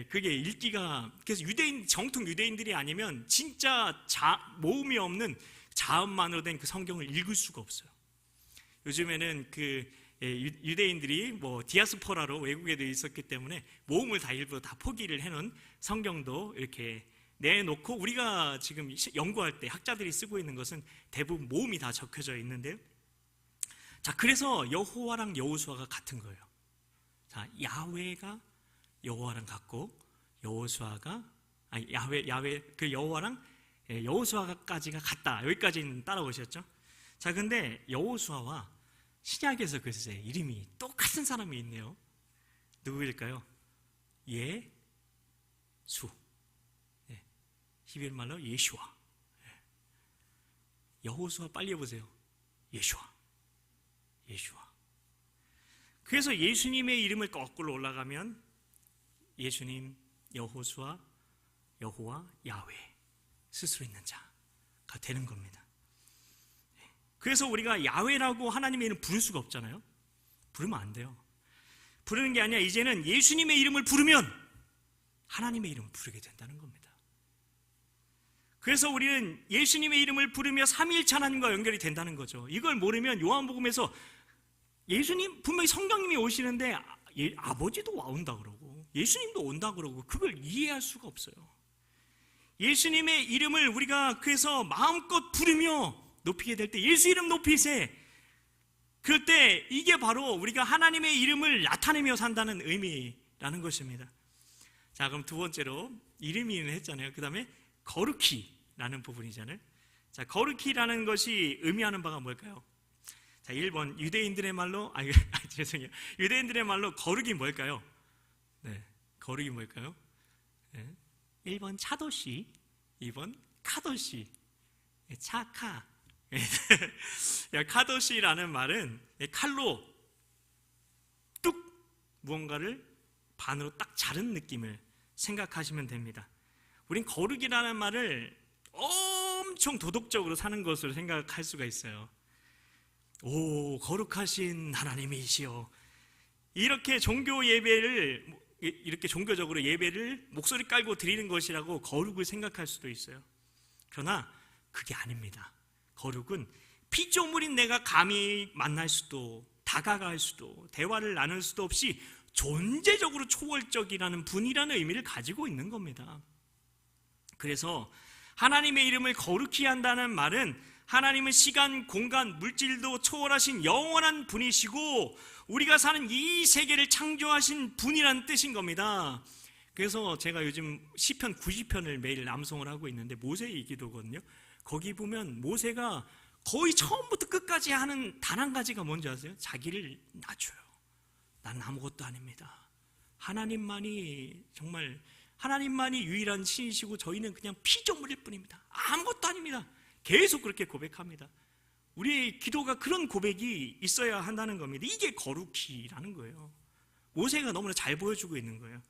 그게 읽기가, 그래서 정통 유대인들이 아니면 진짜 모음이 없는 자음만으로 된 그 성경을 읽을 수가 없어요. 요즘에는 유대인들이 뭐 디아스포라로 외국에도 있었기 때문에 모음을 다 일부러 다 포기를 해놓은 성경도 이렇게 내놓고, 우리가 지금 연구할 때 학자들이 쓰고 있는 것은 대부분 모음이 다 적혀져 있는데요. 자, 그래서 여호와랑 여호수아가 같은 거예요. 자, 야훼가 여호와랑 같고 여호수아가 그 여호와랑 여호수아까지가 같다. 여기까지는 따라오셨죠? 자, 근데 여호수아와 신약에서 글쎄 이름이 똑같은 사람이 있네요. 누구일까요? 예수. 히브리 말로 예슈아. 여호수아 빨리 해보세요. 예슈아. 그래서 예수님의 이름을 거꾸로 올라가면 예수님, 여호수아, 여호와, 야훼, 스스로 있는 자가 되는 겁니다. 그래서 우리가 야훼라고 하나님의 이름 부를 수가 없잖아요. 부르면 안 돼요. 부르는 게 아니라 이제는 예수님의 이름을 부르면 하나님의 이름을 부르게 된다는 겁니다. 그래서 우리는 예수님의 이름을 부르며 삼위일체 하나님과 연결이 된다는 거죠. 이걸 모르면 요한복음에서 예수님, 분명히 성령님이 오시는데 아버지도 온다 그러고 예수님도 온다 그러고 그걸 이해할 수가 없어요. 예수님의 이름을 우리가 그래서 마음껏 부르며 높이게 될 때 예수 이름 높이세, 그럴 때 이게 바로 우리가 하나님의 이름을 나타내며 산다는 의미라는 것입니다. 자, 그럼 두 번째로 이름이는 했잖아요. 그 다음에 거룩히라는 부분이잖아요. 자, 거룩히라는 것이 의미하는 바가 뭘까요? 자, 1번 유대인들의 말로 죄송해요. 유대인들의 말로 거룩이 뭘까요? 네, 거룩이 뭘까요? 네, 1번 차도시, 2번 카도시. 차카. 카도시라는 말은 칼로 뚝 무언가를 반으로 딱 자른 느낌을 생각하시면 됩니다. 우린 거룩이라는 말을 엄청 도덕적으로 사는 것으로 생각할 수가 있어요. 오, 거룩하신 하나님이시여. 이렇게 종교 예배를, 이렇게 종교적으로 예배를 목소리 깔고 드리는 것이라고 거룩을 생각할 수도 있어요. 그러나 그게 아닙니다. 거룩은 피조물인 내가 감히 만날 수도, 다가갈 수도, 대화를 나눌 수도 없이 존재적으로 초월적이라는 분이라는 의미를 가지고 있는 겁니다. 그래서 하나님의 이름을 거룩히 한다는 말은 하나님은 시간, 공간, 물질도 초월하신 영원한 분이시고 우리가 사는 이 세계를 창조하신 분이라는 뜻인 겁니다. 그래서 제가 요즘 시편 90편을 매일 암송을 하고 있는데 모세의 기도거든요. 거기 보면 모세가 거의 처음부터 끝까지 하는 단 한 가지가 뭔지 아세요? 자기를 낮춰요. 나는 아무것도 아닙니다. 하나님만이 정말, 하나님만이 유일한 신이시고 저희는 그냥 피조물일 뿐입니다. 아무것도 아닙니다. 계속 그렇게 고백합니다. 우리의 기도가 그런 고백이 있어야 한다는 겁니다. 이게 거룩히라는 거예요. 모세가 너무나 잘 보여주고 있는 거예요.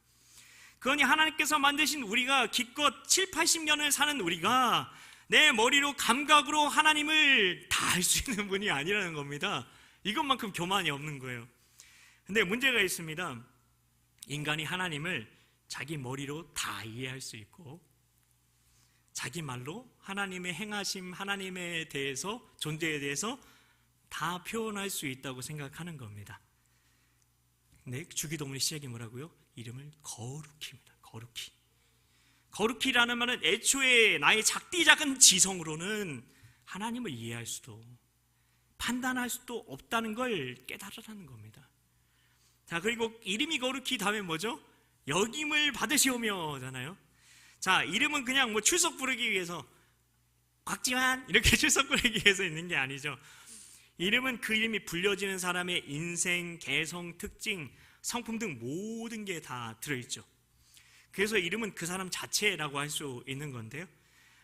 그러니 하나님께서 만드신 우리가 기껏 7, 80년을 사는 우리가 내 머리로 감각으로 하나님을 다 알 수 있는 분이 아니라는 겁니다. 이것만큼 교만이 없는 거예요. 근데 문제가 있습니다. 인간이 하나님을 자기 머리로 다 이해할 수 있고 자기 말로 하나님의 행하심, 하나님에 대해서, 존재에 대해서 다 표현할 수 있다고 생각하는 겁니다. 근데 주기도문의 시작이 뭐라고요? 이름을 거룩히입니다. 거룩히. 거룩히라는 말은 애초에 나의 작디 작은 지성으로는 하나님을 이해할 수도 판단할 수도 없다는 걸 깨달으라는 겁니다. 자, 그리고 이름이 거룩히 다음에 뭐죠? 여김을 받으시오며잖아요. 자, 이름은 그냥 뭐 출석 부르기 위해서 곽지환 이렇게 출석 부르기 위해서 있는 게 아니죠. 이름은 그 이름이 불려지는 사람의 인생, 개성, 특징, 성품 등 모든 게 다 들어있죠. 그래서 이름은 그 사람 자체라고 할 수 있는 건데요.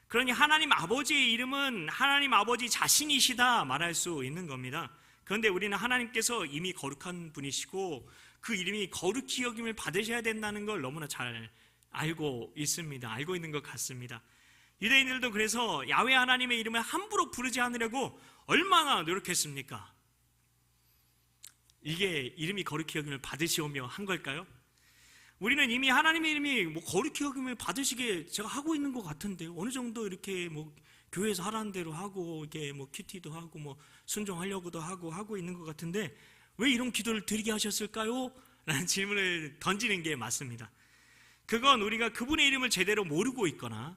그러니 하나님 아버지의 이름은 하나님 아버지 자신이시다 말할 수 있는 겁니다. 그런데 우리는 하나님께서 이미 거룩한 분이시고 그 이름이 거룩히 여김을 받으셔야 된다는 걸 너무나 잘 알고 있습니다. 알고 있는 것 같습니다. 유대인들도 그래서 야훼 하나님의 이름을 함부로 부르지 않으려고 얼마나 노력했습니까? 이게 이름이 거룩히 여김을 받으시오며 한 걸까요? 우리는 이미 하나님의 이름이 뭐 거룩히 여김을 받으시게 제가 하고 있는 것 같은데 어느 정도 이렇게 뭐 교회에서 하라는 대로 하고 이게 뭐 큐티도 하고 뭐 순종하려고도 하고 있는 것 같은데 왜 이런 기도를 드리게 하셨을까요? 라는 질문을 던지는 게 맞습니다. 그건 우리가 그분의 이름을 제대로 모르고 있거나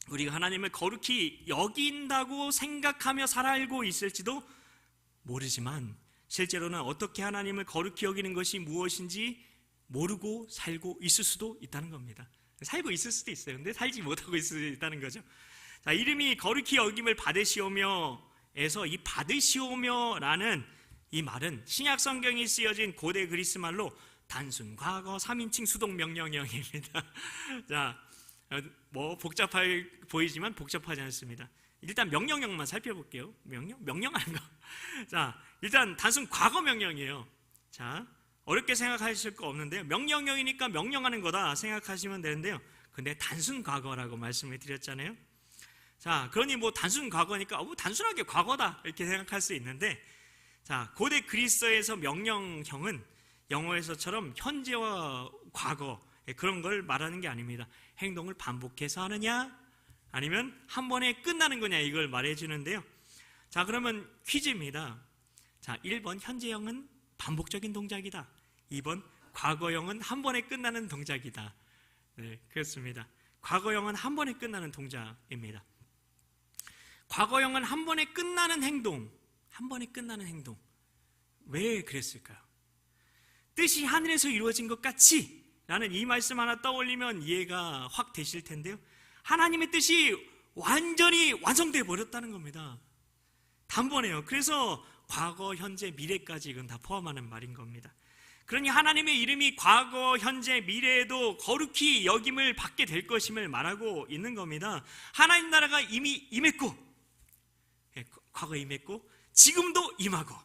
우리가 하나님을 거룩히 여긴다고 생각하며 살아알고 있을지도 모르지만 실제로는 어떻게 하나님을 거룩히 여기는 것이 무엇인지 모르고 살고 있을 수도 있다는 겁니다. 살고 있을 수도 있어요. 근데 살지 못하고 있을 수도 있다는 거죠. 자, 이름이 거룩히 여김을 받으시오며에서 이 받으시오며라는 이 말은 신약 성경이 쓰여진 고대 그리스 말로 단순 과거 3인칭 수동 명령형입니다. 자, 뭐 복잡해 보이지만 복잡하지 않습니다. 일단 명령형만 살펴볼게요. 명령하는 거. 자, 일단 단순 과거 명령이에요. 자, 어렵게 생각하실 거 없는데요. 명령형이니까 명령하는 거다 생각하시면 되는데요. 근데 단순 과거라고 말씀을 드렸잖아요. 자, 그러니 뭐 단순 과거니까 뭐 단순하게 과거다 이렇게 생각할 수 있는데, 자, 고대 그리스어에서 명령형은 영어에서처럼 현재와 과거 그런 걸 말하는 게 아닙니다. 행동을 반복해서 하느냐 아니면 한 번에 끝나는 거냐 이걸 말해주는데요. 자, 그러면 퀴즈입니다. 자, 1번 현재형은 반복적인 동작이다. 2번 과거형은 한 번에 끝나는 동작이다. 네, 그렇습니다. 과거형은 한 번에 끝나는 동작입니다. 과거형은 한 번에 끝나는 행동, 한 번에 끝나는 행동. 왜 그랬을까요? 뜻이 하늘에서 이루어진 것 같이 라는 이 말씀 하나 떠올리면 이해가 확 되실 텐데요. 하나님의 뜻이 완전히 완성되어 버렸다는 겁니다. 단번에요. 그래서 과거, 현재, 미래까지 이건 다 포함하는 말인 겁니다. 그러니 하나님의 이름이 과거, 현재, 미래에도 거룩히 여김을 받게 될 것임을 말하고 있는 겁니다. 하나님 나라가 이미 임했고, 과거에 임했고 지금도 임하고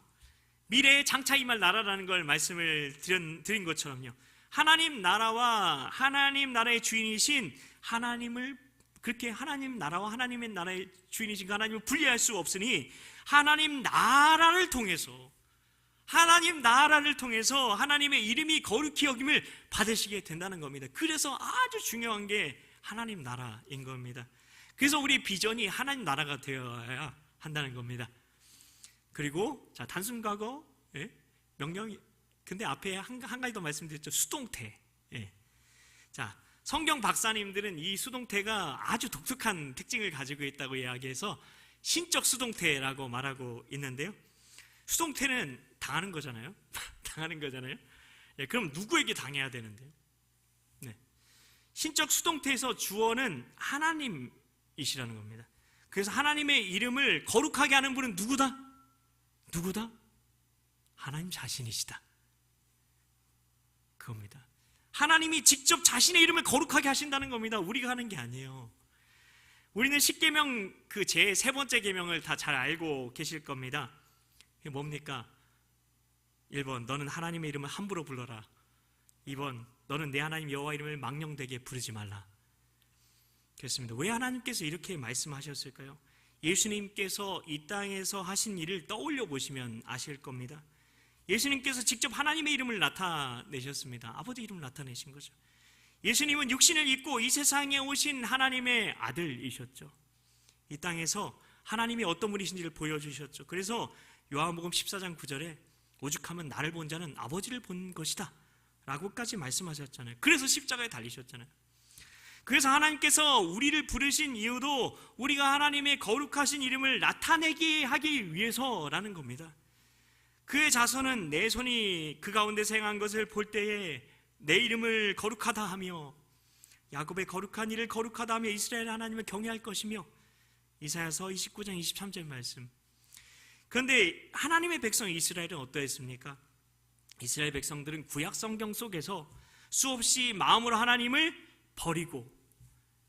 미래에 장차 임할 나라라는 걸 말씀을 드린 것처럼요. 하나님 나라와 하나님 나라의 주인이신 하나님을 그렇게 하나님 나라와 하나님의 나라의 주인이신 그 하나님을 분리할 수 없으니 하나님 나라를 통해서 하나님의 이름이 거룩히 여김을 받으시게 된다는 겁니다. 그래서 아주 중요한 게 하나님 나라인 겁니다. 그래서 우리 비전이 하나님 나라가 되어야 한다는 겁니다. 그리고 자, 단순 과거, 명령. 근데 앞에 한 가지 더 말씀드렸죠. 수동태. 자, 성경 박사님들은 이 수동태가 아주 독특한 특징을 가지고 있다고 이야기해서 신적 수동태라고 말하고 있는데요. 수동태는 당하는 거잖아요. 당하는 거잖아요. 그럼 누구에게 당해야 되는데요? 신적 수동태에서 주어는 하나님이시라는 겁니다. 그래서 하나님의 이름을 거룩하게 하는 분은 누구다? 하나님 자신이시다. 그겁니다. 하나님이 직접 자신의 이름을 거룩하게 하신다는 겁니다. 우리가 하는 게 아니에요. 우리는 십계명 그 제 세 번째 계명을 다 잘 알고 계실 겁니다. 그게 뭡니까? 1번 너는 하나님의 이름을 함부로 불러라. 2번 너는 내 하나님 여호와 이름을 망령되게 부르지 말라. 그렇습니다. 왜 하나님께서 이렇게 말씀하셨을까요? 예수님께서 이 땅에서 하신 일을 떠올려 보시면 아실 겁니다. 예수님께서 직접 하나님의 이름을 나타내셨습니다. 아버지 이름을 나타내신 거죠. 예수님은 육신을 입고 이 세상에 오신 하나님의 아들이셨죠. 이 땅에서 하나님이 어떤 분이신지를 보여주셨죠. 그래서 요한복음 14장 9절에 오죽하면 나를 본 자는 아버지를 본 것이다 라고까지 말씀하셨잖아요. 그래서 십자가에 달리셨잖아요. 그래서 하나님께서 우리를 부르신 이유도 우리가 하나님의 거룩하신 이름을 나타내게 하기 위해서라는 겁니다. 그의 자손은 내 손이 그 가운데서 행한 것을 볼 때에 내 이름을 거룩하다 하며 야곱의 거룩한 일을 거룩하다 하며 이스라엘 하나님을 경외할 것이며 이사야서 29장 23절 말씀. 그런데 하나님의 백성 이스라엘은 어떠했습니까? 이스라엘 백성들은 구약 성경 속에서 수없이 마음으로 하나님을 버리고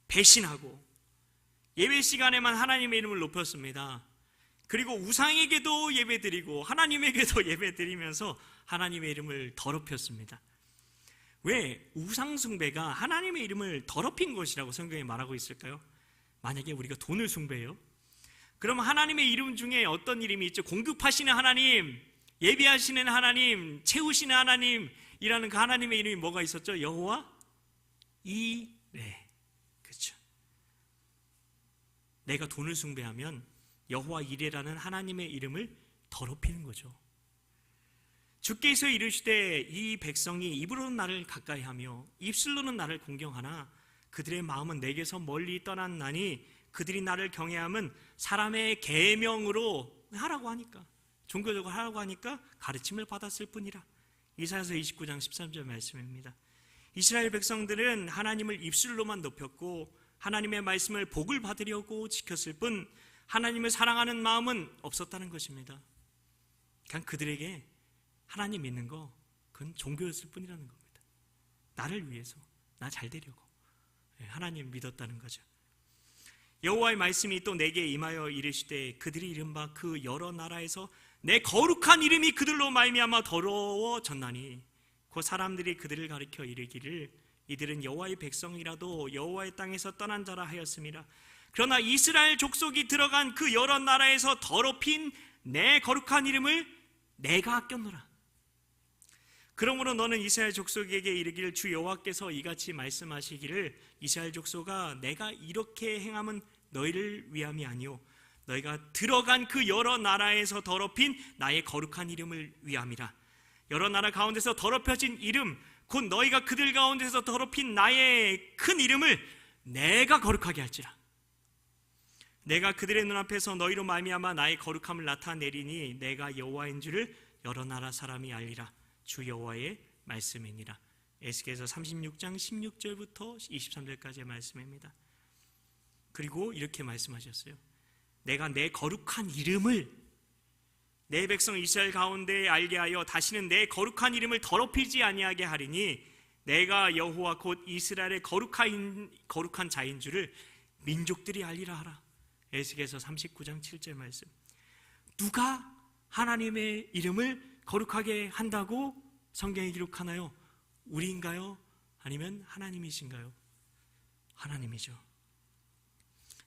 배신하고 예배 시간에만 하나님의 이름을 높였습니다. 그리고 우상에게도 예배드리고 하나님에게도 예배드리면서 하나님의 이름을 더럽혔습니다. 왜 우상 숭배가 하나님의 이름을 더럽힌 것이라고 성경에 말하고 있을까요? 만약에 우리가 돈을 숭배해요? 그러면 하나님의 이름 중에 어떤 이름이 있죠? 공급하시는 하나님, 예비하시는 하나님, 채우시는 하나님이라는 그 하나님의 이름이 뭐가 있었죠? 여호와 이레. 그렇죠. 내가 돈을 숭배하면 여호와 이레라는 하나님의 이름을 더럽히는 거죠. 주께서 이르시되 이 백성이 입으로는 나를 가까이하며 입술로는 나를 공경하나 그들의 마음은 내게서 멀리 떠났나니 그들이 나를 경외함은 사람의 계명으로 하라고 하니까, 종교적으로 하라고 하니까 가르침을 받았을 뿐이라. 이사야서 29장 13절 말씀입니다. 이스라엘 백성들은 하나님을 입술로만 높였고 하나님의 말씀을 복을 받으려고 지켰을 뿐 하나님을 사랑하는 마음은 없었다는 것입니다. 그냥 그들에게 하나님 믿는 거 그건 종교였을 뿐이라는 겁니다. 나를 위해서, 나 잘 되려고 하나님 믿었다는 거죠. 여호와의 말씀이 또 내게 임하여 이르시되 그들이 이른바 그 여러 나라에서 내 거룩한 이름이 그들로 말미암아 더러워졌나니 그 사람들이 그들을 가리켜 이르기를 이들은 여호와의 백성이라도 여호와의 땅에서 떠난 자라 하였음이라. 그러나 이스라엘 족속이 들어간 그 여러 나라에서 더럽힌 내 거룩한 이름을 내가 아꼈노라. 그러므로 너는 이스라엘 족속에게 이르기를 주 여호와께서 이같이 말씀하시기를 이스라엘 족속아 내가 이렇게 행함은 너희를 위함이 아니오 너희가 들어간 그 여러 나라에서 더럽힌 나의 거룩한 이름을 위함이라. 여러 나라 가운데서 더럽혀진 이름 곧 너희가 그들 가운데서 더럽힌 나의 큰 이름을 내가 거룩하게 할지라. 내가 그들의 눈앞에서 너희로 말미암아 나의 거룩함을 나타내리니 내가 여호와인 줄을 여러 나라 사람이 알리라. 주 여호와의 말씀이니라. 에스겔서 36장 16절부터 23절까지의 말씀입니다. 그리고 이렇게 말씀하셨어요. 내가 내 거룩한 이름을 내 백성 이스라엘 가운데 알게 하여 다시는 내 거룩한 이름을 더럽히지 아니하게 하리니 내가 여호와 곧 이스라엘의 거룩한 자인 줄을 민족들이 알리라 하라. 에스겔서 39장 7절 말씀. 누가 하나님의 이름을 거룩하게 한다고 성경에 기록하나요? 우리인가요? 아니면 하나님이신가요? 하나님이죠.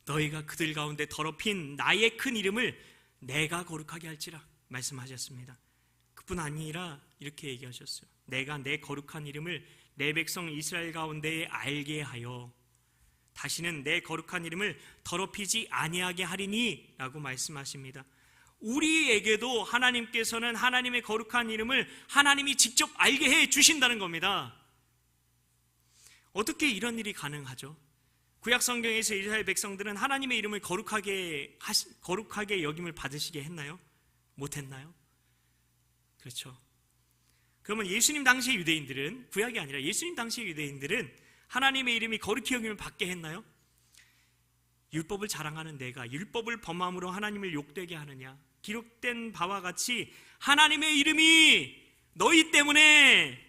너희가 그들 가운데 더럽힌 나의 큰 이름을 내가 거룩하게 할지라 말씀하셨습니다. 그뿐 아니라 이렇게 얘기하셨어요. 내가 내 거룩한 이름을 내 백성 이스라엘 가운데에 알게 하여 다시는 내 거룩한 이름을 더럽히지 아니하게 하리니 라고 말씀하십니다. 우리에게도 하나님께서는 하나님의 거룩한 이름을 하나님이 직접 알게 해 주신다는 겁니다. 어떻게 이런 일이 가능하죠? 구약 성경에서 이스라엘 백성들은 하나님의 이름을 거룩하게 여김을 받으시게 했나요? 못했나요? 그렇죠. 그러면 예수님 당시의 유대인들은, 구약이 아니라 예수님 당시의 유대인들은 하나님의 이름이 거룩히 여김을 받게 했나요? 율법을 자랑하는 내가 율법을 범함으로 하나님을 욕되게 하느냐? 기록된 바와 같이 하나님의 이름이 너희 때문에,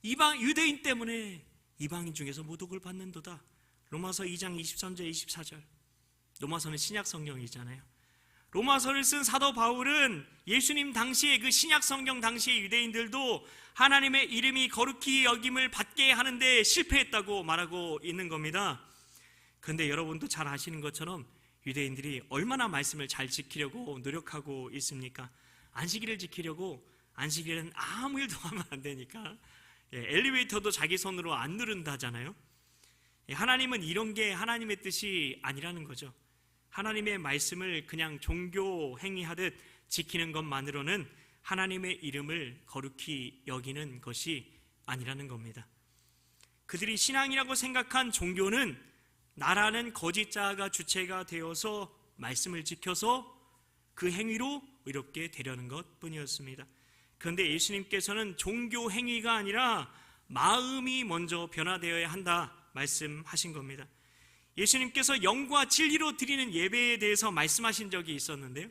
유대인 때문에 이방인 중에서 모독을 받는도다. 로마서 2장 23절 24절. 로마서는 신약 성경이잖아요. 로마서를 쓴 사도 바울은 예수님 당시에 그 신약 성경 당시의 유대인들도 하나님의 이름이 거룩히 여김을 받게 하는데 실패했다고 말하고 있는 겁니다. 그런데 여러분도 잘 아시는 것처럼 유대인들이 얼마나 말씀을 잘 지키려고 노력하고 있습니까? 안식일을 지키려고, 안식일은 아무 일도 하면 안 되니까 엘리베이터도 자기 손으로 안 누른다잖아요. 하나님은 이런 게 하나님의 뜻이 아니라는 거죠. 하나님의 말씀을 그냥 종교 행위하듯 지키는 것만으로는 하나님의 이름을 거룩히 여기는 것이 아니라는 겁니다. 그들이 신앙이라고 생각한 종교는 나라는 거짓 자아가 주체가 되어서 말씀을 지켜서 그 행위로 의롭게 되려는 것뿐이었습니다. 그런데 예수님께서는 종교 행위가 아니라 마음이 먼저 변화되어야 한다 말씀하신 겁니다. 예수님께서 영과 진리로 드리는 예배에 대해서 말씀하신 적이 있었는데요.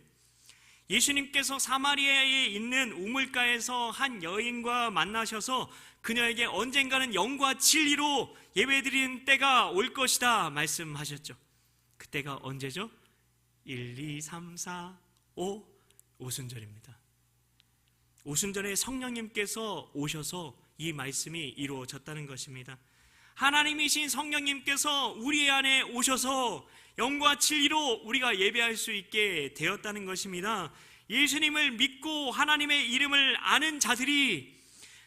예수님께서 사마리아에 있는 우물가에서 한 여인과 만나셔서 그녀에게 언젠가는 영과 진리로 예배드리는 때가 올 것이다 말씀하셨죠. 그때가 언제죠? 1, 2, 3, 4, 5 오순절입니다. 오순절에 성령님께서 오셔서 이 말씀이 이루어졌다는 것입니다. 하나님이신 성령님께서 우리 안에 오셔서 영과 진리로 우리가 예배할 수 있게 되었다는 것입니다. 예수님을 믿고 하나님의 이름을 아는 자들이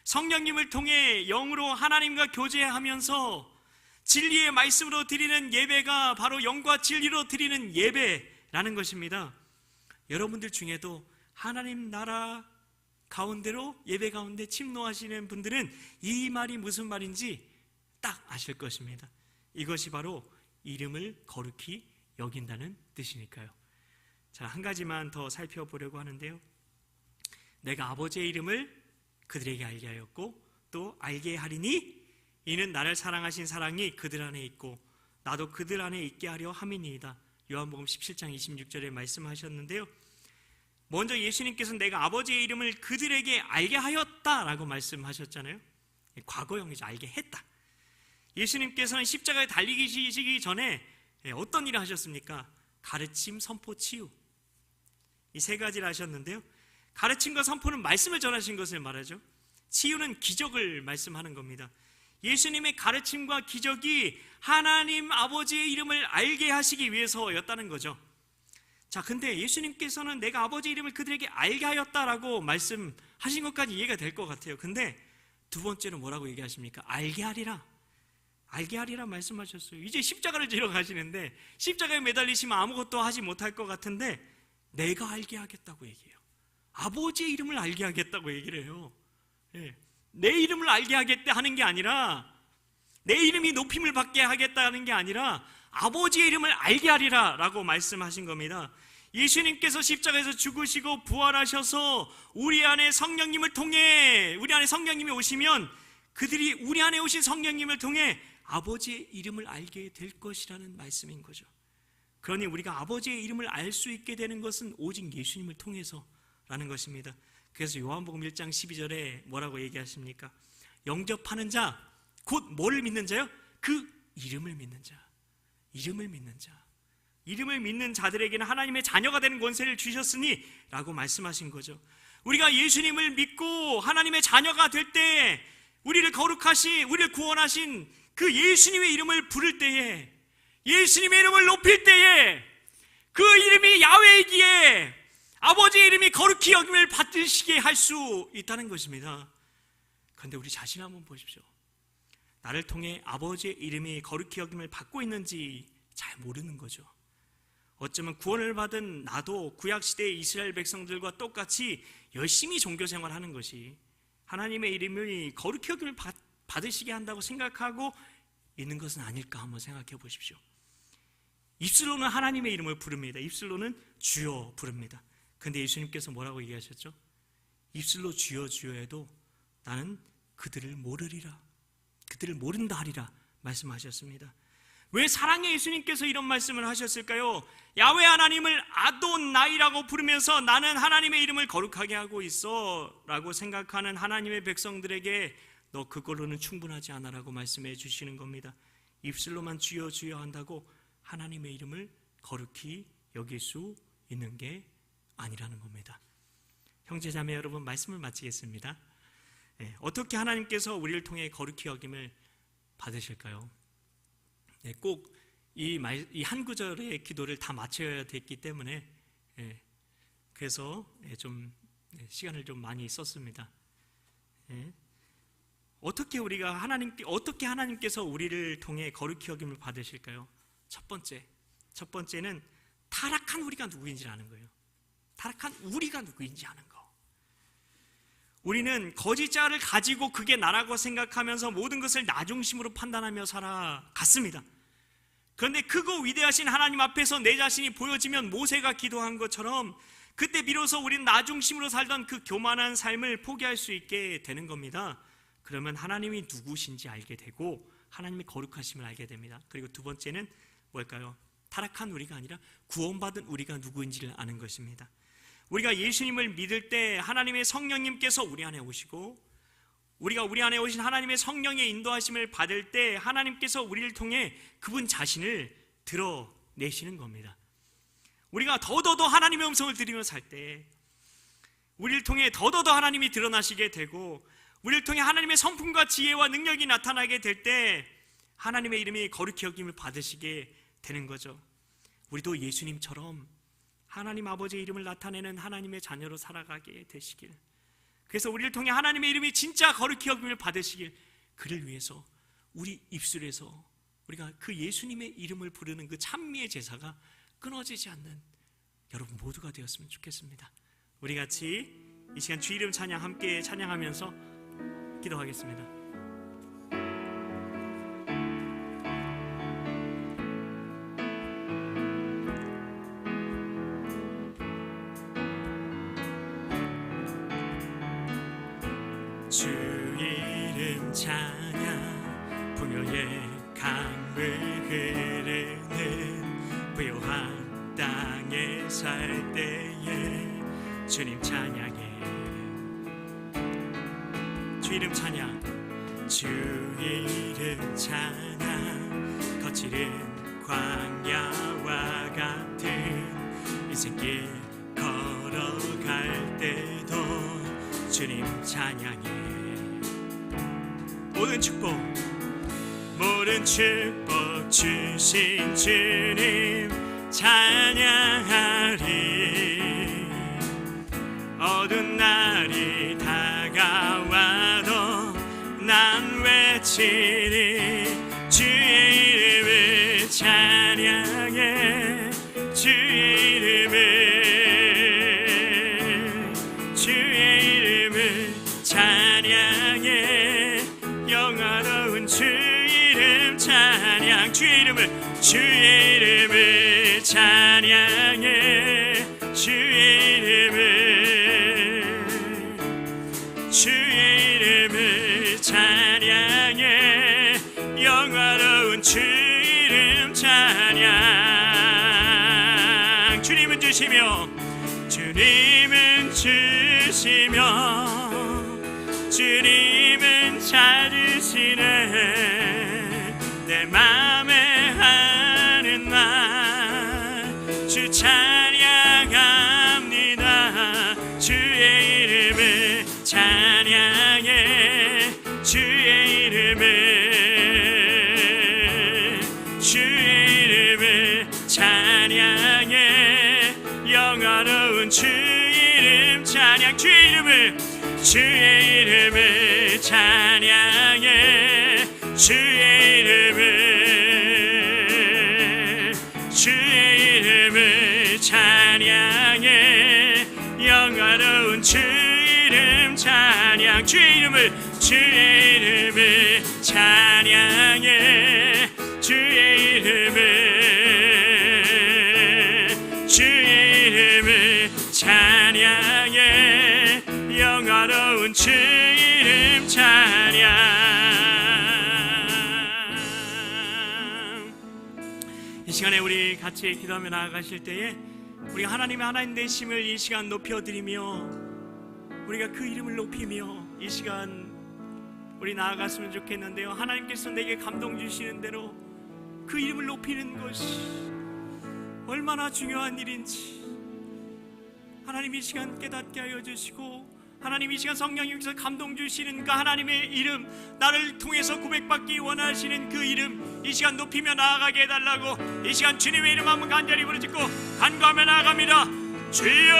성령님을 통해 영으로 하나님과 교제하면서 진리의 말씀으로 드리는 예배가 바로 영과 진리로 드리는 예배라는 것입니다. 여러분들 중에도 하나님 나라 가운데로 예배 가운데 침노하시는 분들은 이 말이 무슨 말인지 딱 아실 것입니다. 이것이 바로 이름을 거룩히 여긴다는 뜻이니까요. 자, 한 가지만 더 살펴보려고 하는데요. 내가 아버지의 이름을 그들에게 알게 하였고 또 알게 하리니 이는 나를 사랑하신 사랑이 그들 안에 있고 나도 그들 안에 있게 하려 함이니이다. 요한복음 17장 26절에 말씀하셨는데요. 먼저 예수님께서는 내가 아버지의 이름을 그들에게 알게 하였다라고 말씀하셨잖아요. 과거형이죠. 알게 했다. 예수님께서는 십자가에 달리시기 전에 어떤 일을 하셨습니까? 가르침, 선포, 치유, 이 세 가지를 하셨는데요. 가르침과 선포는 말씀을 전하신 것을 말하죠. 치유는 기적을 말씀하는 겁니다. 예수님의 가르침과 기적이 하나님 아버지의 이름을 알게 하시기 위해서였다는 거죠. 자, 근데 예수님께서는 내가 아버지 이름을 그들에게 알게 하였다라고 말씀하신 것까지 이해가 될 것 같아요. 근데 두 번째로 뭐라고 얘기하십니까? 알게 하리라. 알게 하리라 말씀하셨어요. 이제 십자가를 지러 가시는데 십자가에 매달리시면 아무것도 하지 못할 것 같은데 내가 알게 하겠다고 얘기해요. 아버지의 이름을 알게 하겠다고 얘기를 해요. 내 이름을 알게 하겠다 하는 게 아니라, 내 이름이 높임을 받게 하겠다 하는 게 아니라 아버지의 이름을 알게 하리라 라고 말씀하신 겁니다. 예수님께서 십자가에서 죽으시고 부활하셔서 우리 안에 성령님을 통해, 우리 안에 성령님이 오시면 그들이 우리 안에 오신 성령님을 통해 아버지의 이름을 알게 될 것이라는 말씀인 거죠. 그러니 우리가 아버지의 이름을 알 수 있게 되는 것은 오직 예수님을 통해서라는 것입니다. 그래서 요한복음 1장 12절에 뭐라고 얘기하십니까? 영접하는 자, 곧 뭐를 믿는 자요? 그 이름을 믿는 자. 이름을 믿는 자. 이름을 믿는 자들에게는 하나님의 자녀가 되는 권세를 주셨으니 라고 말씀하신 거죠. 우리가 예수님을 믿고 하나님의 자녀가 될 때 우리를 우리를 구원하신 그 예수님의 이름을 부를 때에, 예수님의 이름을 높일 때에 그 이름이 야훼이기에 아버지의 이름이 거룩히 여김을 받으시게 할 수 있다는 것입니다. 그런데 우리 자신 한번 보십시오. 나를 통해 아버지의 이름이 거룩히 여김을 받고 있는지 잘 모르는 거죠. 어쩌면 구원을 받은 나도 구약시대의 이스라엘 백성들과 똑같이 열심히 종교생활하는 것이 하나님의 이름이 거룩히 여김을 받으시게 한다고 생각하고 있는 것은 아닐까 한번 생각해 보십시오. 입술로는 하나님의 이름을 부릅니다. 입술로는 주여 부릅니다. 근데 예수님께서 뭐라고 얘기하셨죠? 입술로 주여 주여 해도 나는 그들을 모르리라, 그들을 모른다 하리라 말씀하셨습니다. 왜 사랑의 예수님께서 이런 말씀을 하셨을까요? 야훼 하나님을 아돈나이라고 부르면서 나는 하나님의 이름을 거룩하게 하고 있어 라고 생각하는 하나님의 백성들에게 너 그걸로는 충분하지 않아 라고 말씀해 주시는 겁니다. 입술로만 주여 주여 한다고 하나님의 이름을 거룩히 여길 수 있는 게 아니라는 겁니다. 형제자매 여러분, 말씀을 마치겠습니다. 어떻게 하나님께서 우리를 통해 거룩히 여김을 받으실까요? 꼭 이 한 구절의 기도를 다 마쳐야 됐기 때문에 그래서 좀 시간을 좀 많이 썼습니다. 어떻게 하나님께서 우리를 통해 거룩히 여김을 받으실까요? 첫 번째는 타락한 우리가 누구인지를 아는 거예요. 타락한 우리가 누구인지 아는 거. 우리는 거짓자를 가지고 그게 나라고 생각하면서 모든 것을 나 중심으로 판단하며 살아갔습니다. 그런데 크고 위대하신 하나님 앞에서 내 자신이 보여지면 모세가 기도한 것처럼 그때 비로소 우리는 나 중심으로 살던 그 교만한 삶을 포기할 수 있게 되는 겁니다. 그러면 하나님이 누구신지 알게 되고 하나님의 거룩하심을 알게 됩니다. 그리고 두 번째는 뭘까요? 타락한 우리가 아니라 구원받은 우리가 누구인지를 아는 것입니다. 우리가 예수님을 믿을 때 하나님의 성령님께서 우리 안에 오시고 우리가 우리 안에 오신 하나님의 성령의 인도하심을 받을 때 하나님께서 우리를 통해 그분 자신을 내시는 겁니다. 우리가 더더더 하나님의 음성을 들으며 살 때 우리를 통해 더더더 하나님이 드러나시게 되고 우리를 통해 하나님의 성품과 지혜와 능력이 나타나게 될 때 하나님의 이름이 거룩히 여김을 받으시게 되는 거죠. 우리도 예수님처럼 하나님 아버지의 이름을 나타내는 하나님의 자녀로 살아가게 되시길, 그래서 우리를 통해 하나님의 이름이 진짜 거룩히 여김을 받으시길, 그를 위해서 우리 입술에서 우리가 그 예수님의 이름을 부르는 그 찬미의 제사가 끊어지지 않는 여러분 모두가 되었으면 좋겠습니다. 우리 같이 이 시간 주 이름 찬양 함께 찬양하면서 기도하겠습니다. 주 이름 찬양, 풍요의 강물 흐르는 부요한 땅에 살 때에 주님 찬양해. 주 이름 찬양, 주 이름 찬양, 거칠은 광야와 같은 인생길 걸어갈 때도 주님 찬양해. 모든 축복 주신 주님 찬양하리. 어두운 날이 다가와도 난 외치리. 주의 이름을 찬양해. 주의 이름을 찬양해. 영화로운 주 이름 찬양. 주의 이름을 찬양해. 주의 이름을 찬양해. 영화로운 주 이름 찬양. 주님은 주시며 주님은 찾으시네. 내 맘에 하는 말 주 찬양합니다. 주의 이름을 찬양해. 주의 이름을 찬양해. 영화로운 주 이름 찬양. 주의 이름을 찬양해. 주의 이름을 찬양해. 영화로운 주 이름 찬양. 주의 이름을 찬양해. 주의 이름을 찬양해. 영화로운 주 이름 찬양. 이 시간에 우리 같이 기도하며 나아가실 때에 우리가 하나님의 하나님 되심을 이 시간 높여드리며 우리가 그 이름을 높이며 이 시간 우리 나아갔으면 좋겠는데요. 하나님께서 내게 감동 주시는 대로 그 이름을 높이는 것이 얼마나 중요한 일인지 하나님 이 시간 깨닫게 하여 주시고, 하나님 이 시간 성령님께서 감동 주시는 그 하나님의 이름, 나를 통해서 고백받기 원하시는 그 이름 이 시간 높이며 나아가게 해달라고 이 시간 주님의 이름 한번 간절히 부르짖고 간구하며 나아갑니다. 주여,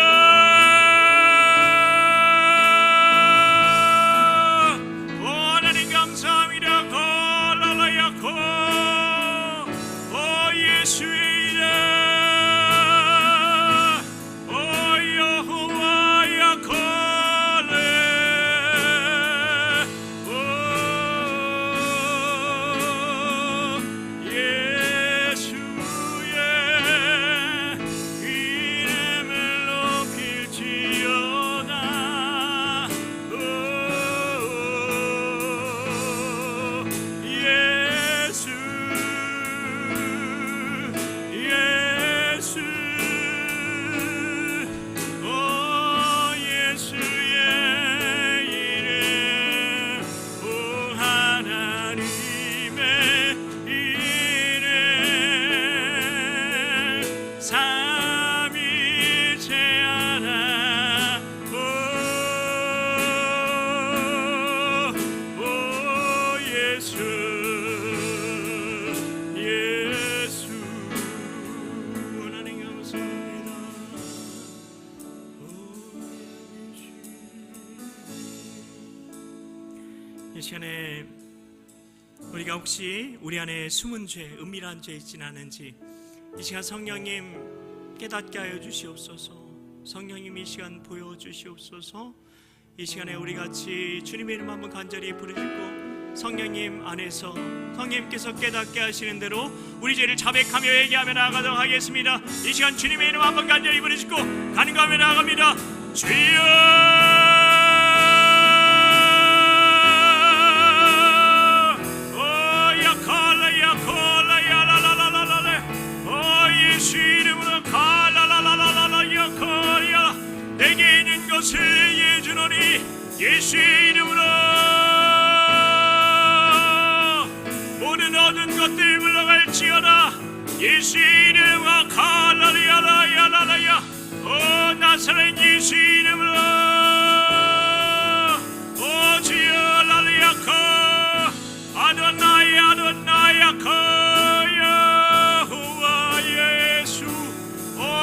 오 하나님 감사합니다. 콜랄라야코, 오 예수의 이름, 오 여호와야코, 예수의 이름을 높일지 이 시간에 우리가 혹시 우리 안에 숨은 죄, 은밀한 죄 있지는 않은지 이 시간 성령님 깨닫게 하여 주시옵소서. 성령님 이 시간 보여주시옵소서. 이 시간에 우리 같이 주님의 이름 한번 간절히 부르짖고 성령님 안에서 성령님께서 깨닫게 하시는 대로 우리 죄를 자백하며 얘기하며 나아가도록 하겠습니다. 이 시간 주님의 이름 한번 간절히 부르짖고 간구하며 나아갑니다. 주여 예수 이름으로 칼라라라라라라야코야 내게 있는 것을 예주노니 예수 이름으로 모든 얻은 것들 물러갈지어다. 예수 이름으로 칼라리야라야라라야 오 나사렛 예수 이름으로 오 주여 라리야코 아도나이 아도나야코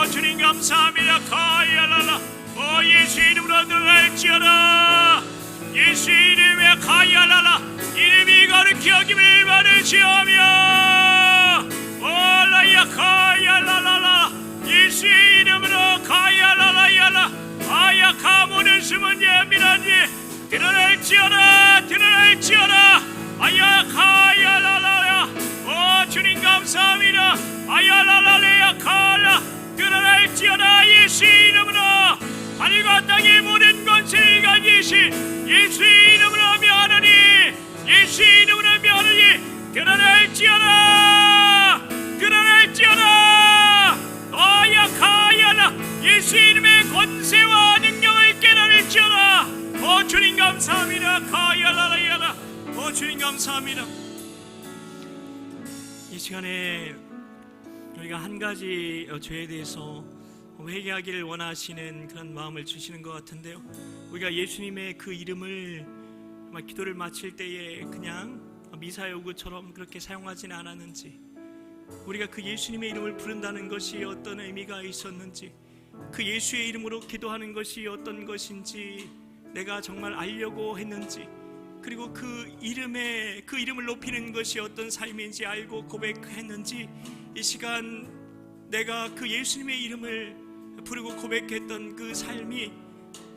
주님 감사합니다. 가야라라 오 예수 이름으로 들어갈지어다. 예수 이름에 가야라라 이름이 거룩히 여김을 받으시오며 올라야 가야라라라 예수 이름으로 가야라라야라 아야카 모든 숨은 예민한지 드러낼지어다 드러낼지어다 아야 가야라라야 오 주님 감사합니다. 아야라라레야 가라 드러날지어다. 예수 이름으로 하늘과 땅의 모든 권세를 가지신 예수 이름으로 명하노니 예수 이름으로 명하노니 드러날지어다 드러날지어다. 어야카야라 예수 이름의 권세와 능력을 깨달을지어다. 오 주님 감사합니다. 카야라라야라 오 주님 감사합니다. 이 시간에 우리가 한 가지 죄에 대해서 회개하기를 원하시는 그런 마음을 주시는 것 같은데요. 우리가 예수님의 그 이름을 기도를 마칠 때에 그냥 미사 요구처럼 그렇게 사용하지는 않았는지, 우리가 그 예수님의 이름을 부른다는 것이 어떤 의미가 있었는지, 그 예수의 이름으로 기도하는 것이 어떤 것인지 내가 정말 알려고 했는지, 그리고 그 이름을 높이는 것이 어떤 삶인지 알고 고백했는지, 이 시간 내가 그 예수님의 이름을 부르고 고백했던 그 삶이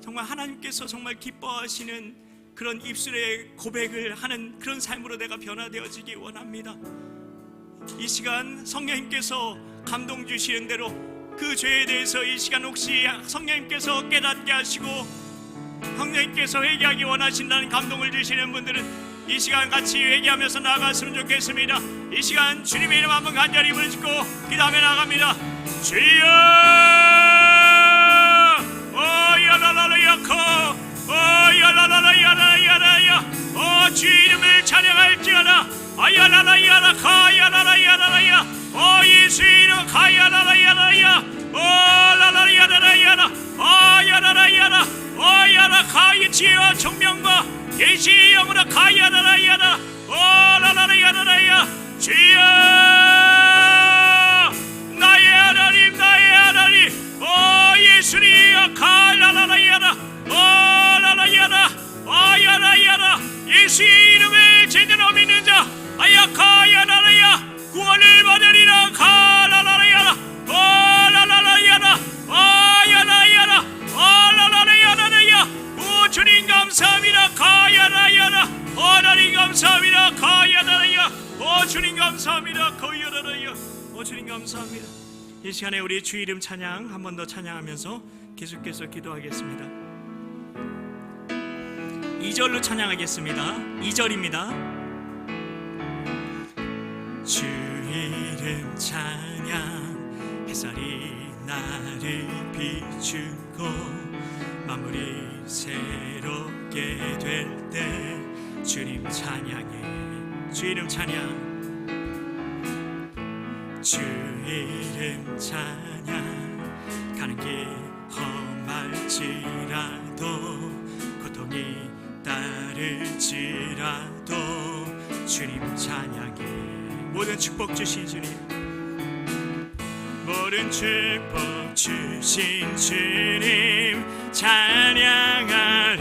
정말 하나님께서 정말 기뻐하시는 그런 입술의 고백을 하는 그런 삶으로 내가 변화되어지기 원합니다. 이 시간 성령님께서 감동 주시는 대로 그 죄에 대해서 이 시간 혹시 성령님께서 깨닫게 하시고 성령님께서 회개하기 원하신다는 감동을 주시는 분들은 이 시간 같이 회개하면서 나아갔으면 좋겠습니다. 이 시간 주님의 이름 한번 간절히 부르짖고 기도하며 나아갑니다. 주여 오야라라라야코 오야라라라야라야라야 오 주 이름을 찬양할지어다. 아야라라야라 카야라라야라야 오 예수 이름 카야라라야라야 오라라야라야라 아야라라야라 오야라 카이 지혜와 총명과 계시 영으로 가야라라야라 오라라라야라야 주여 나의 하나님 나의 하나님 오 예수님 가라라라야라 오라라야라 아야라야라 예수 이름을 제대로 믿는 자 아야카야라라야 구원을 받으리라 가라라라야라 오라라라야라 아야라야라 오라라라야라야 오 주님 감사합니다. 가야라야라 하나님 감사합니다. 가야라야 오 주님 감사합니다. 거야라야 오 주님 감사합니다. 이 시간에 우리 주 이름 찬양 한 번 더 찬양하면서 계속해서 기도하겠습니다. 2절로 찬양하겠습니다. 2절입니다. 주 이름 찬양 햇살이 나를 비추고 만물이 새롭게 될 때 주님 찬양해 주 이름 찬양 주 이름 찬양 가는 길 험할지라도 고통이 따를지라도 주님 찬양해 모든 축복 주신 주님 모든 축복 주신 주님 찬양하리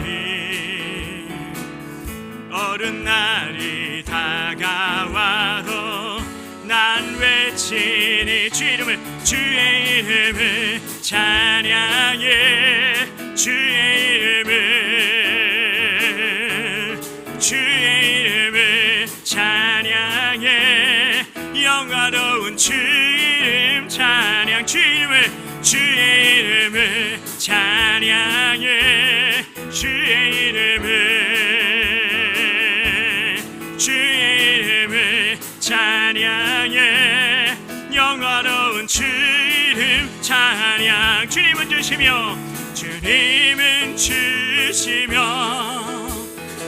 어른 날이 다가와도 난 외치니 주의 이름을 찬양해 주의 이름을 찬양해 영화로운 주의 이름 찬양 주의 이름을 찬양해 주의 이름을 찬양해 영화로운 주의 이름 찬양 주님은 주시며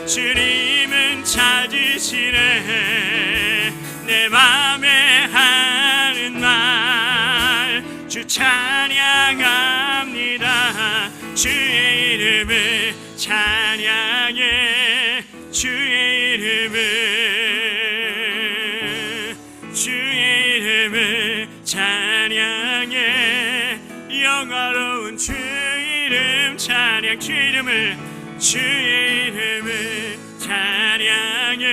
주님은 찾으시네 내 맘에 하는 말 주 찬양합니다 주의 이름을 찬양해 주의 이름을 찬양해 영화로운 주의 이름 찬양 주의 이름을 찬양해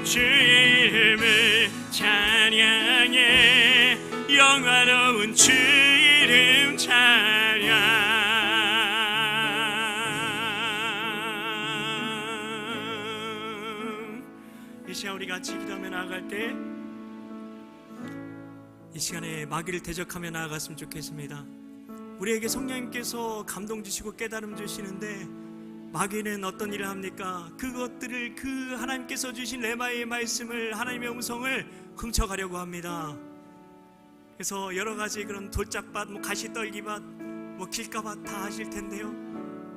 주의 이름을 찬양해 영화로운 주의 이름 찬양 이 시간 우리 같이 기도하며 나아갈 때 이 시간에 마귀를 대적하며 나아갔으면 좋겠습니다. 우리에게 성령님께서 감동 주시고 깨달음 주시는데 마귀는 어떤 일을 합니까? 그것들을 그 하나님께서 주신 레마의 말씀을 하나님의 음성을 훔쳐가려고 합니다. 그래서 여러 가지 그런 돌짝밭, 가시떨기밭, 길가밭 다 하실 텐데요.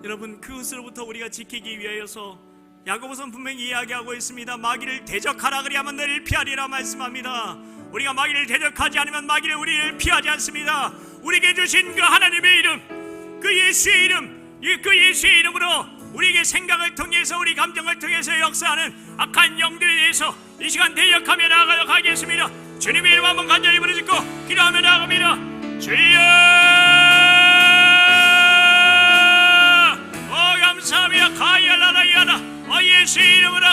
여러분 그것으로부터 우리가 지키기 위하여서 야고보서는 분명히 이야기하고 있습니다. 마귀를 대적하라 그리하면 너를 피하리라 말씀합니다. 우리가 마귀를 대적하지 않으면 마귀를 우리를 피하지 않습니다. 우리에게 주신 그 하나님의 이름, 그 예수의 이름, 그 예수의 이름으로 우리에게 생각을 통해서 우리 감정을 통해서 역사하는 악한 영들에 대해서 이 시간 대적하며 나아가도록 하겠습니다. 주님의 이름 한번 간절히 부르짖고 기도하며 나아갑니다. 주여 감사합니다. 가야라라야라 예수의 이름으로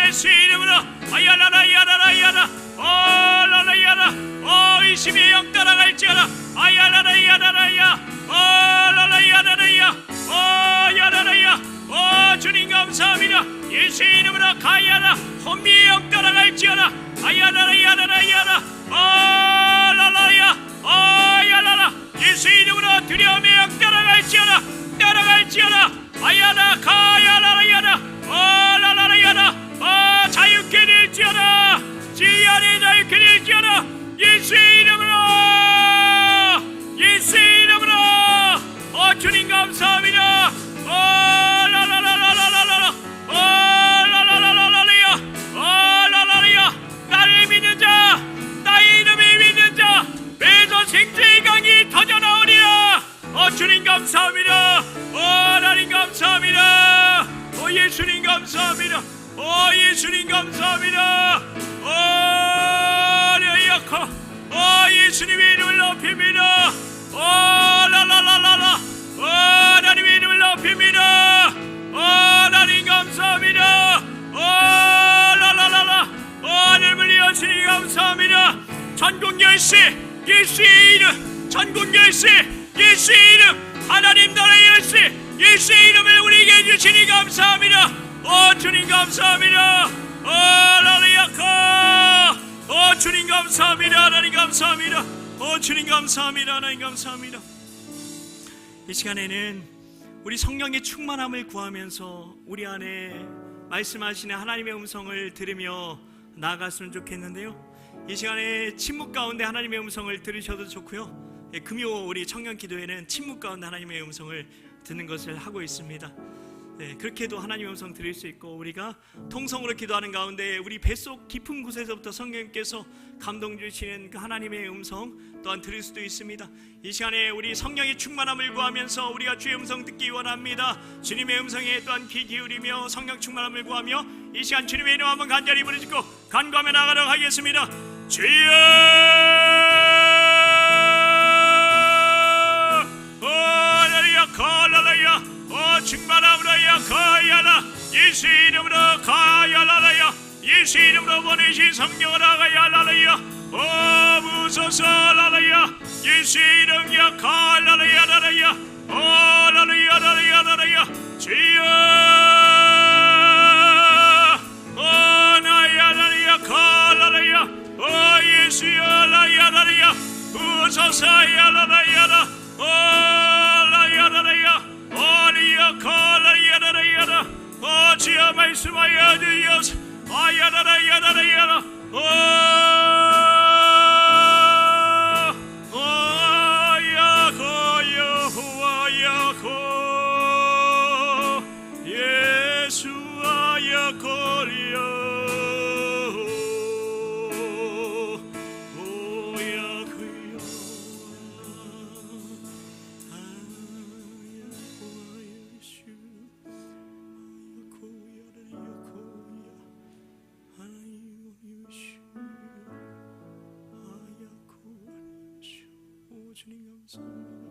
예수의 이름으로 아야라라야라라야라 라라야라 의심의 영 따라갈지어라 아야라라야라라야 라라야라라야 야라라야 주님 감사합니다. 예수의 이름으로 가야라 혼미의 영 따라갈지어라 아야라라야라라야라 라라야 야라라 예수의 이름으로 두려움의 영 따라갈지어라 아야라 가야라라야라 라라라야라 자유케 될지어라 진리 안에 자유케 될지어라 예수의 이름으로 주님 감사합니다. 라라라라라라라 라라라라라야 나를 믿는 자 나의 이름을 믿는 자 배에서 생수의 강이 터져나오리라. 주님 감사합니다. 하나님 감사합니다. 예수님 감사합니다. 예수님 감사합니다. 예수님의 이름을 높입니다. 라라라라라 하나님의 이름을 높입니다. 하나님 감사합니다. 라라라라 하늘을 이어주니 감사합니다. 전국 열쇠 예수의 이름 전국 열쇠 예수의 이름 하나님 나라의 열쇠 예수의 이름을 우리에게 주시니 감사합니다. 주님 감사합니다. 라리아카 주님 감사합니다. 하나님 감사합니다. 주님 감사합니다. 하나님 감사합니다. 이 시간에는 우리 성령의 충만함을 구하면서 우리 안에 말씀하시는 하나님의 음성을 들으며 나아갔으면 좋겠는데요. 이 시간에 침묵 가운데 하나님의 음성을 들으셔도 좋고요. 금요 우리 청년 기도회는 침묵 가운데 하나님의 음성을 듣는 것을 하고 있습니다. 그렇게도 하나님의 음성 들을 수 있고 우리가 통성으로 기도하는 가운데 우리 뱃속 깊은 곳에서부터 성령님께서 감동 주시는 그 하나님의 음성 또한 들을 수도 있습니다. 이 시간에 우리 성령의 충만함을 구하면서 우리가 주의 음성 듣기 원합니다. 주님의 음성에 또한 귀 기울이며 성령 충만함을 구하며 이 시간 주님의 이름 한번 간절히 부르짖고 간구하며 나가도록 하겠습니다. 주여 컬라라야 예수 이름으로 가야라라야 예수 이름으로 보내신 성령을 가야라라야 무소서라라야 예수 이름이야 가라라야라라야 라라야라라야라야 주여 나야라야 가라라야 예수야 라야라야 무소서야라라야라 라야라야 리야 가라야라야라 주여 말씀하여 주여서 아야라라야라야라 야호 예수와 야코리야 오야코야 주님 감사합니다.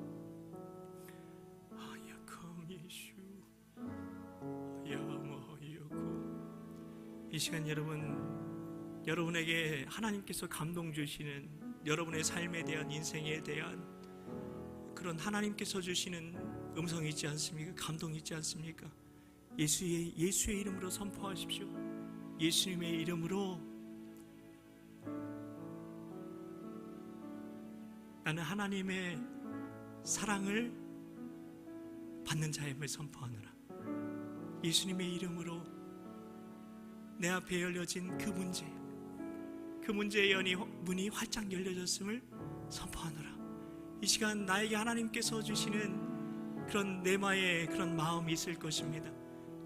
이 시간 여러분에게 하나님께서 감동 주시는 여러분의 삶에 대한 인생에 대한 그런 하나님께서 주시는 음성이 있지 않습니까? 감동이 있지 않습니까? 예수의 이름으로 선포하십시오. 예수님의 이름으로 나는 하나님의 사랑을 받는 자임을 선포하노라. 예수님의 이름으로 내 앞에 열려진 그 문제의 문이 활짝 열려졌음을 선포하노라. 이 시간 나에게 하나님께서 주시는 그런 내마의 그런 마음이 있을 것입니다.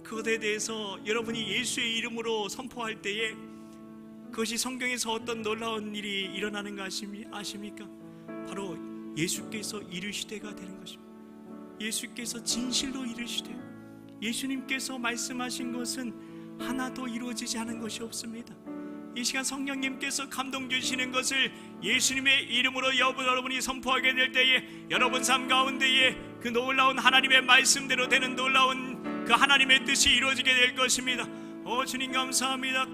그것에 대해서 여러분이 예수의 이름으로 선포할 때에 그것이 성경에서 어떤 놀라운 일이 일어나는 거 아십니까? 바로 예수께서 이르시되가 되는 것입니다. 예수께서 진실로 이르시되 예수님께서 말씀하신 것은 하나도 이루어지지 않은 것이 없습니다. 이 시간 성령님께서 감동 주시는 것을 예수님의 이름으로 여러분이 선포하게 될 때에 여러분 삶 가운데에 그 놀라운 하나님의 말씀대로 되는 놀라운 그 하나님의 뜻이 이루어지게 될 것입니다. 주님 감사합니다.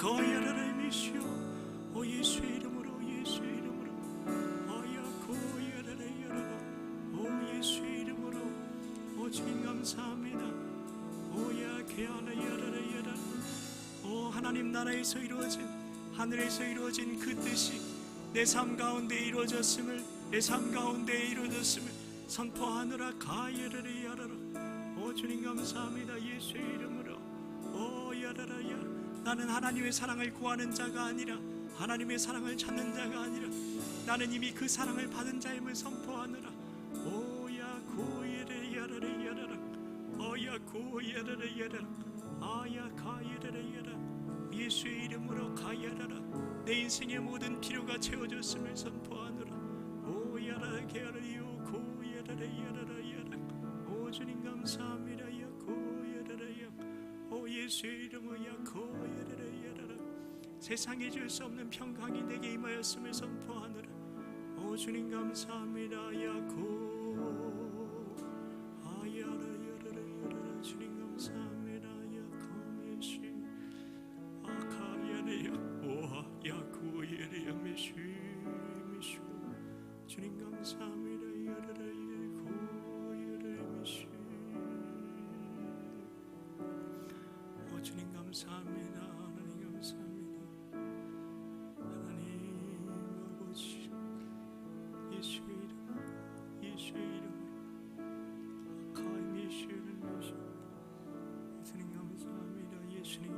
예수의 이름으로 예수의 이름으로 예수의 이름으로 주님 감사합니다. 하나님 나라에서 이루어진 하늘에서 이루어진 그 뜻이 내 삶 가운데 이루어졌음을 내 삶 가운데 이루어졌음을 선포하느라 주님 감사합니다. 예수의 이름으로 야라라야 나는 하나님의 사랑을 구하는 자가 아니라 하나님의 사랑을 찾는 자가 아니라 나는 이미 그 사랑을 받은 자임을 선포하느라 예수의 이름으로 가야라라 내 인생의 모든 필요가 채워졌음을 선포하느라 주님 감사합니다. 예수의 이름으로 세상에 줄 수 없는 평강이 내게 임하였음을 선포하느라 주님 감사합니다. 주님 감사합니다. 주님 감사합니다. 주님 감사합니다. 하나님 감사합니다. 하나님 아버지 예수의 이름으로 주님 감사합니다. 예수님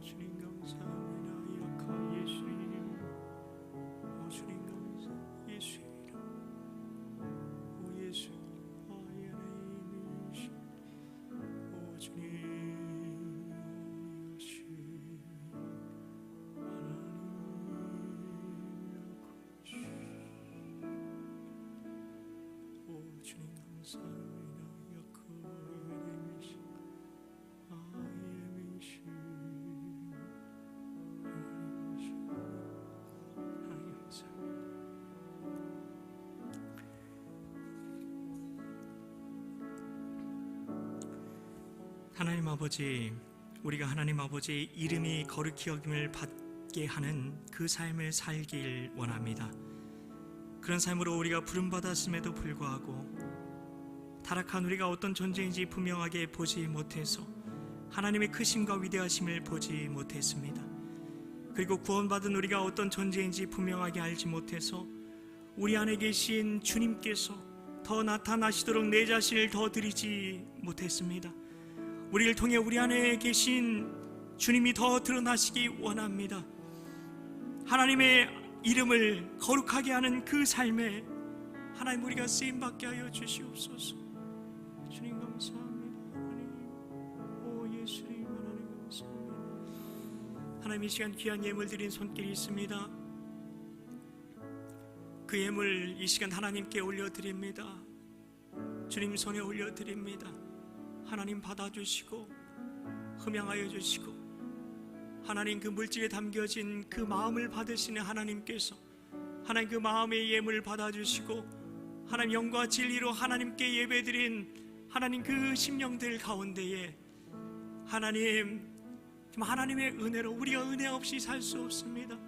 주님 감사합니다. 예수의 이름 주님 감사 예수의 이름 예수 주님 주님 감사합니다. 하나님 아버지, 우리가 하나님 아버지의 이름이 거룩히 여김을 받게 하는 그 삶을 살길 원합니다. 그런 삶으로 우리가 부름받았음에도 불구하고 타락한 우리가 어떤 존재인지 분명하게 보지 못해서 하나님의 크심과 위대하심을 보지 못했습니다. 그리고 구원받은 우리가 어떤 존재인지 분명하게 알지 못해서 우리 안에 계신 주님께서 더 나타나시도록 내 자신을 더 드리지 못했습니다. 우리를 통해 우리 안에 계신 주님이 더 드러나시기 원합니다. 하나님의 이름을 거룩하게 하는 그 삶에 하나님 우리가 쓰임받게 하여 주시옵소서. 주님 감사합니다. 하나님, 오 예수님 하나님 감사합니다. 하나님 이 시간 귀한 예물 드린 손길이 있습니다. 그 예물 이 시간 하나님께 올려드립니다. 주님 손에 올려드립니다. 하나님 받아주시고 흠양하여 주시고 하나님 그 물질에 담겨진 그 마음을 받으시는 하나님께서 하나님 그 마음의 예물을 받아주시고 하나님 영과 진리로 하나님께 예배드린 하나님 그 심령들 가운데에 하나님 하나님의 은혜로 우리가 은혜 없이 살 수 없습니다.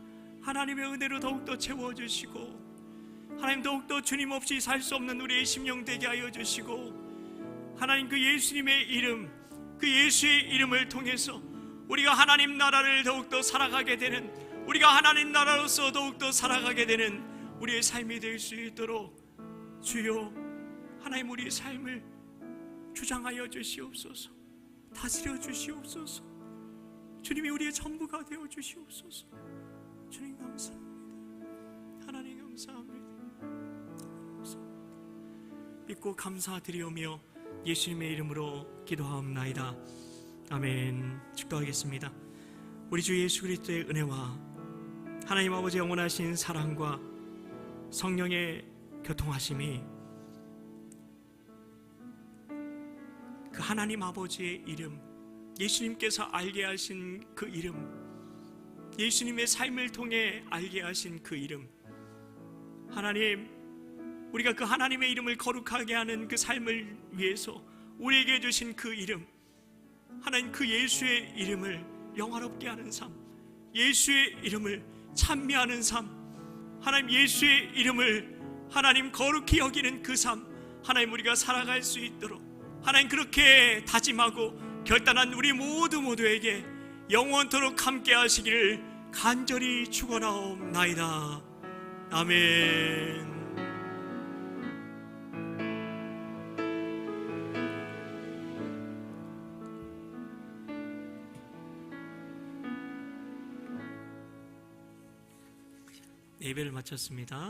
하나님의 은혜로 더욱더 채워주시고 하나님 더욱더 주님 없이 살 수 없는 우리의 심령 되게 하여 주시고 하나님 그 예수님의 이름 그 예수의 이름을 통해서 우리가 하나님 나라를 더욱더 살아가게 되는 우리가 하나님 나라로서 더욱더 살아가게 되는 우리의 삶이 될 수 있도록 주여 하나님 우리의 삶을 주장하여 주시옵소서. 다스려 주시옵소서. 주님이 우리의 전부가 되어 주시옵소서. 주님 감사합니다. 하나님 감사합니다. 믿고 감사드리오며 예수님의 이름으로 기도하옵나이다. 아멘. 축도하겠습니다. 우리 주 예수 그리스도의 은혜와 하나님 아버지 영원하신 사랑과 성령의 교통하심이 그 하나님 아버지의 이름 예수님께서 알게 하신 그 이름 예수님의 삶을 통해 알게 하신 그 이름 하나님 우리가 그 하나님의 이름을 거룩하게 하는 그 삶을 위해서 우리에게 주신 그 이름 하나님 그 예수의 이름을 영화롭게 하는 삶 예수의 이름을 찬미하는 삶 하나님 예수의 이름을 하나님 거룩히 여기는 그 삶 하나님 우리가 살아갈 수 있도록 하나님 그렇게 다짐하고 결단한 우리 모두에게 영원토록 함께 하시기를 간절히 축원하옵나이다. 아멘. 예배를 마쳤습니다.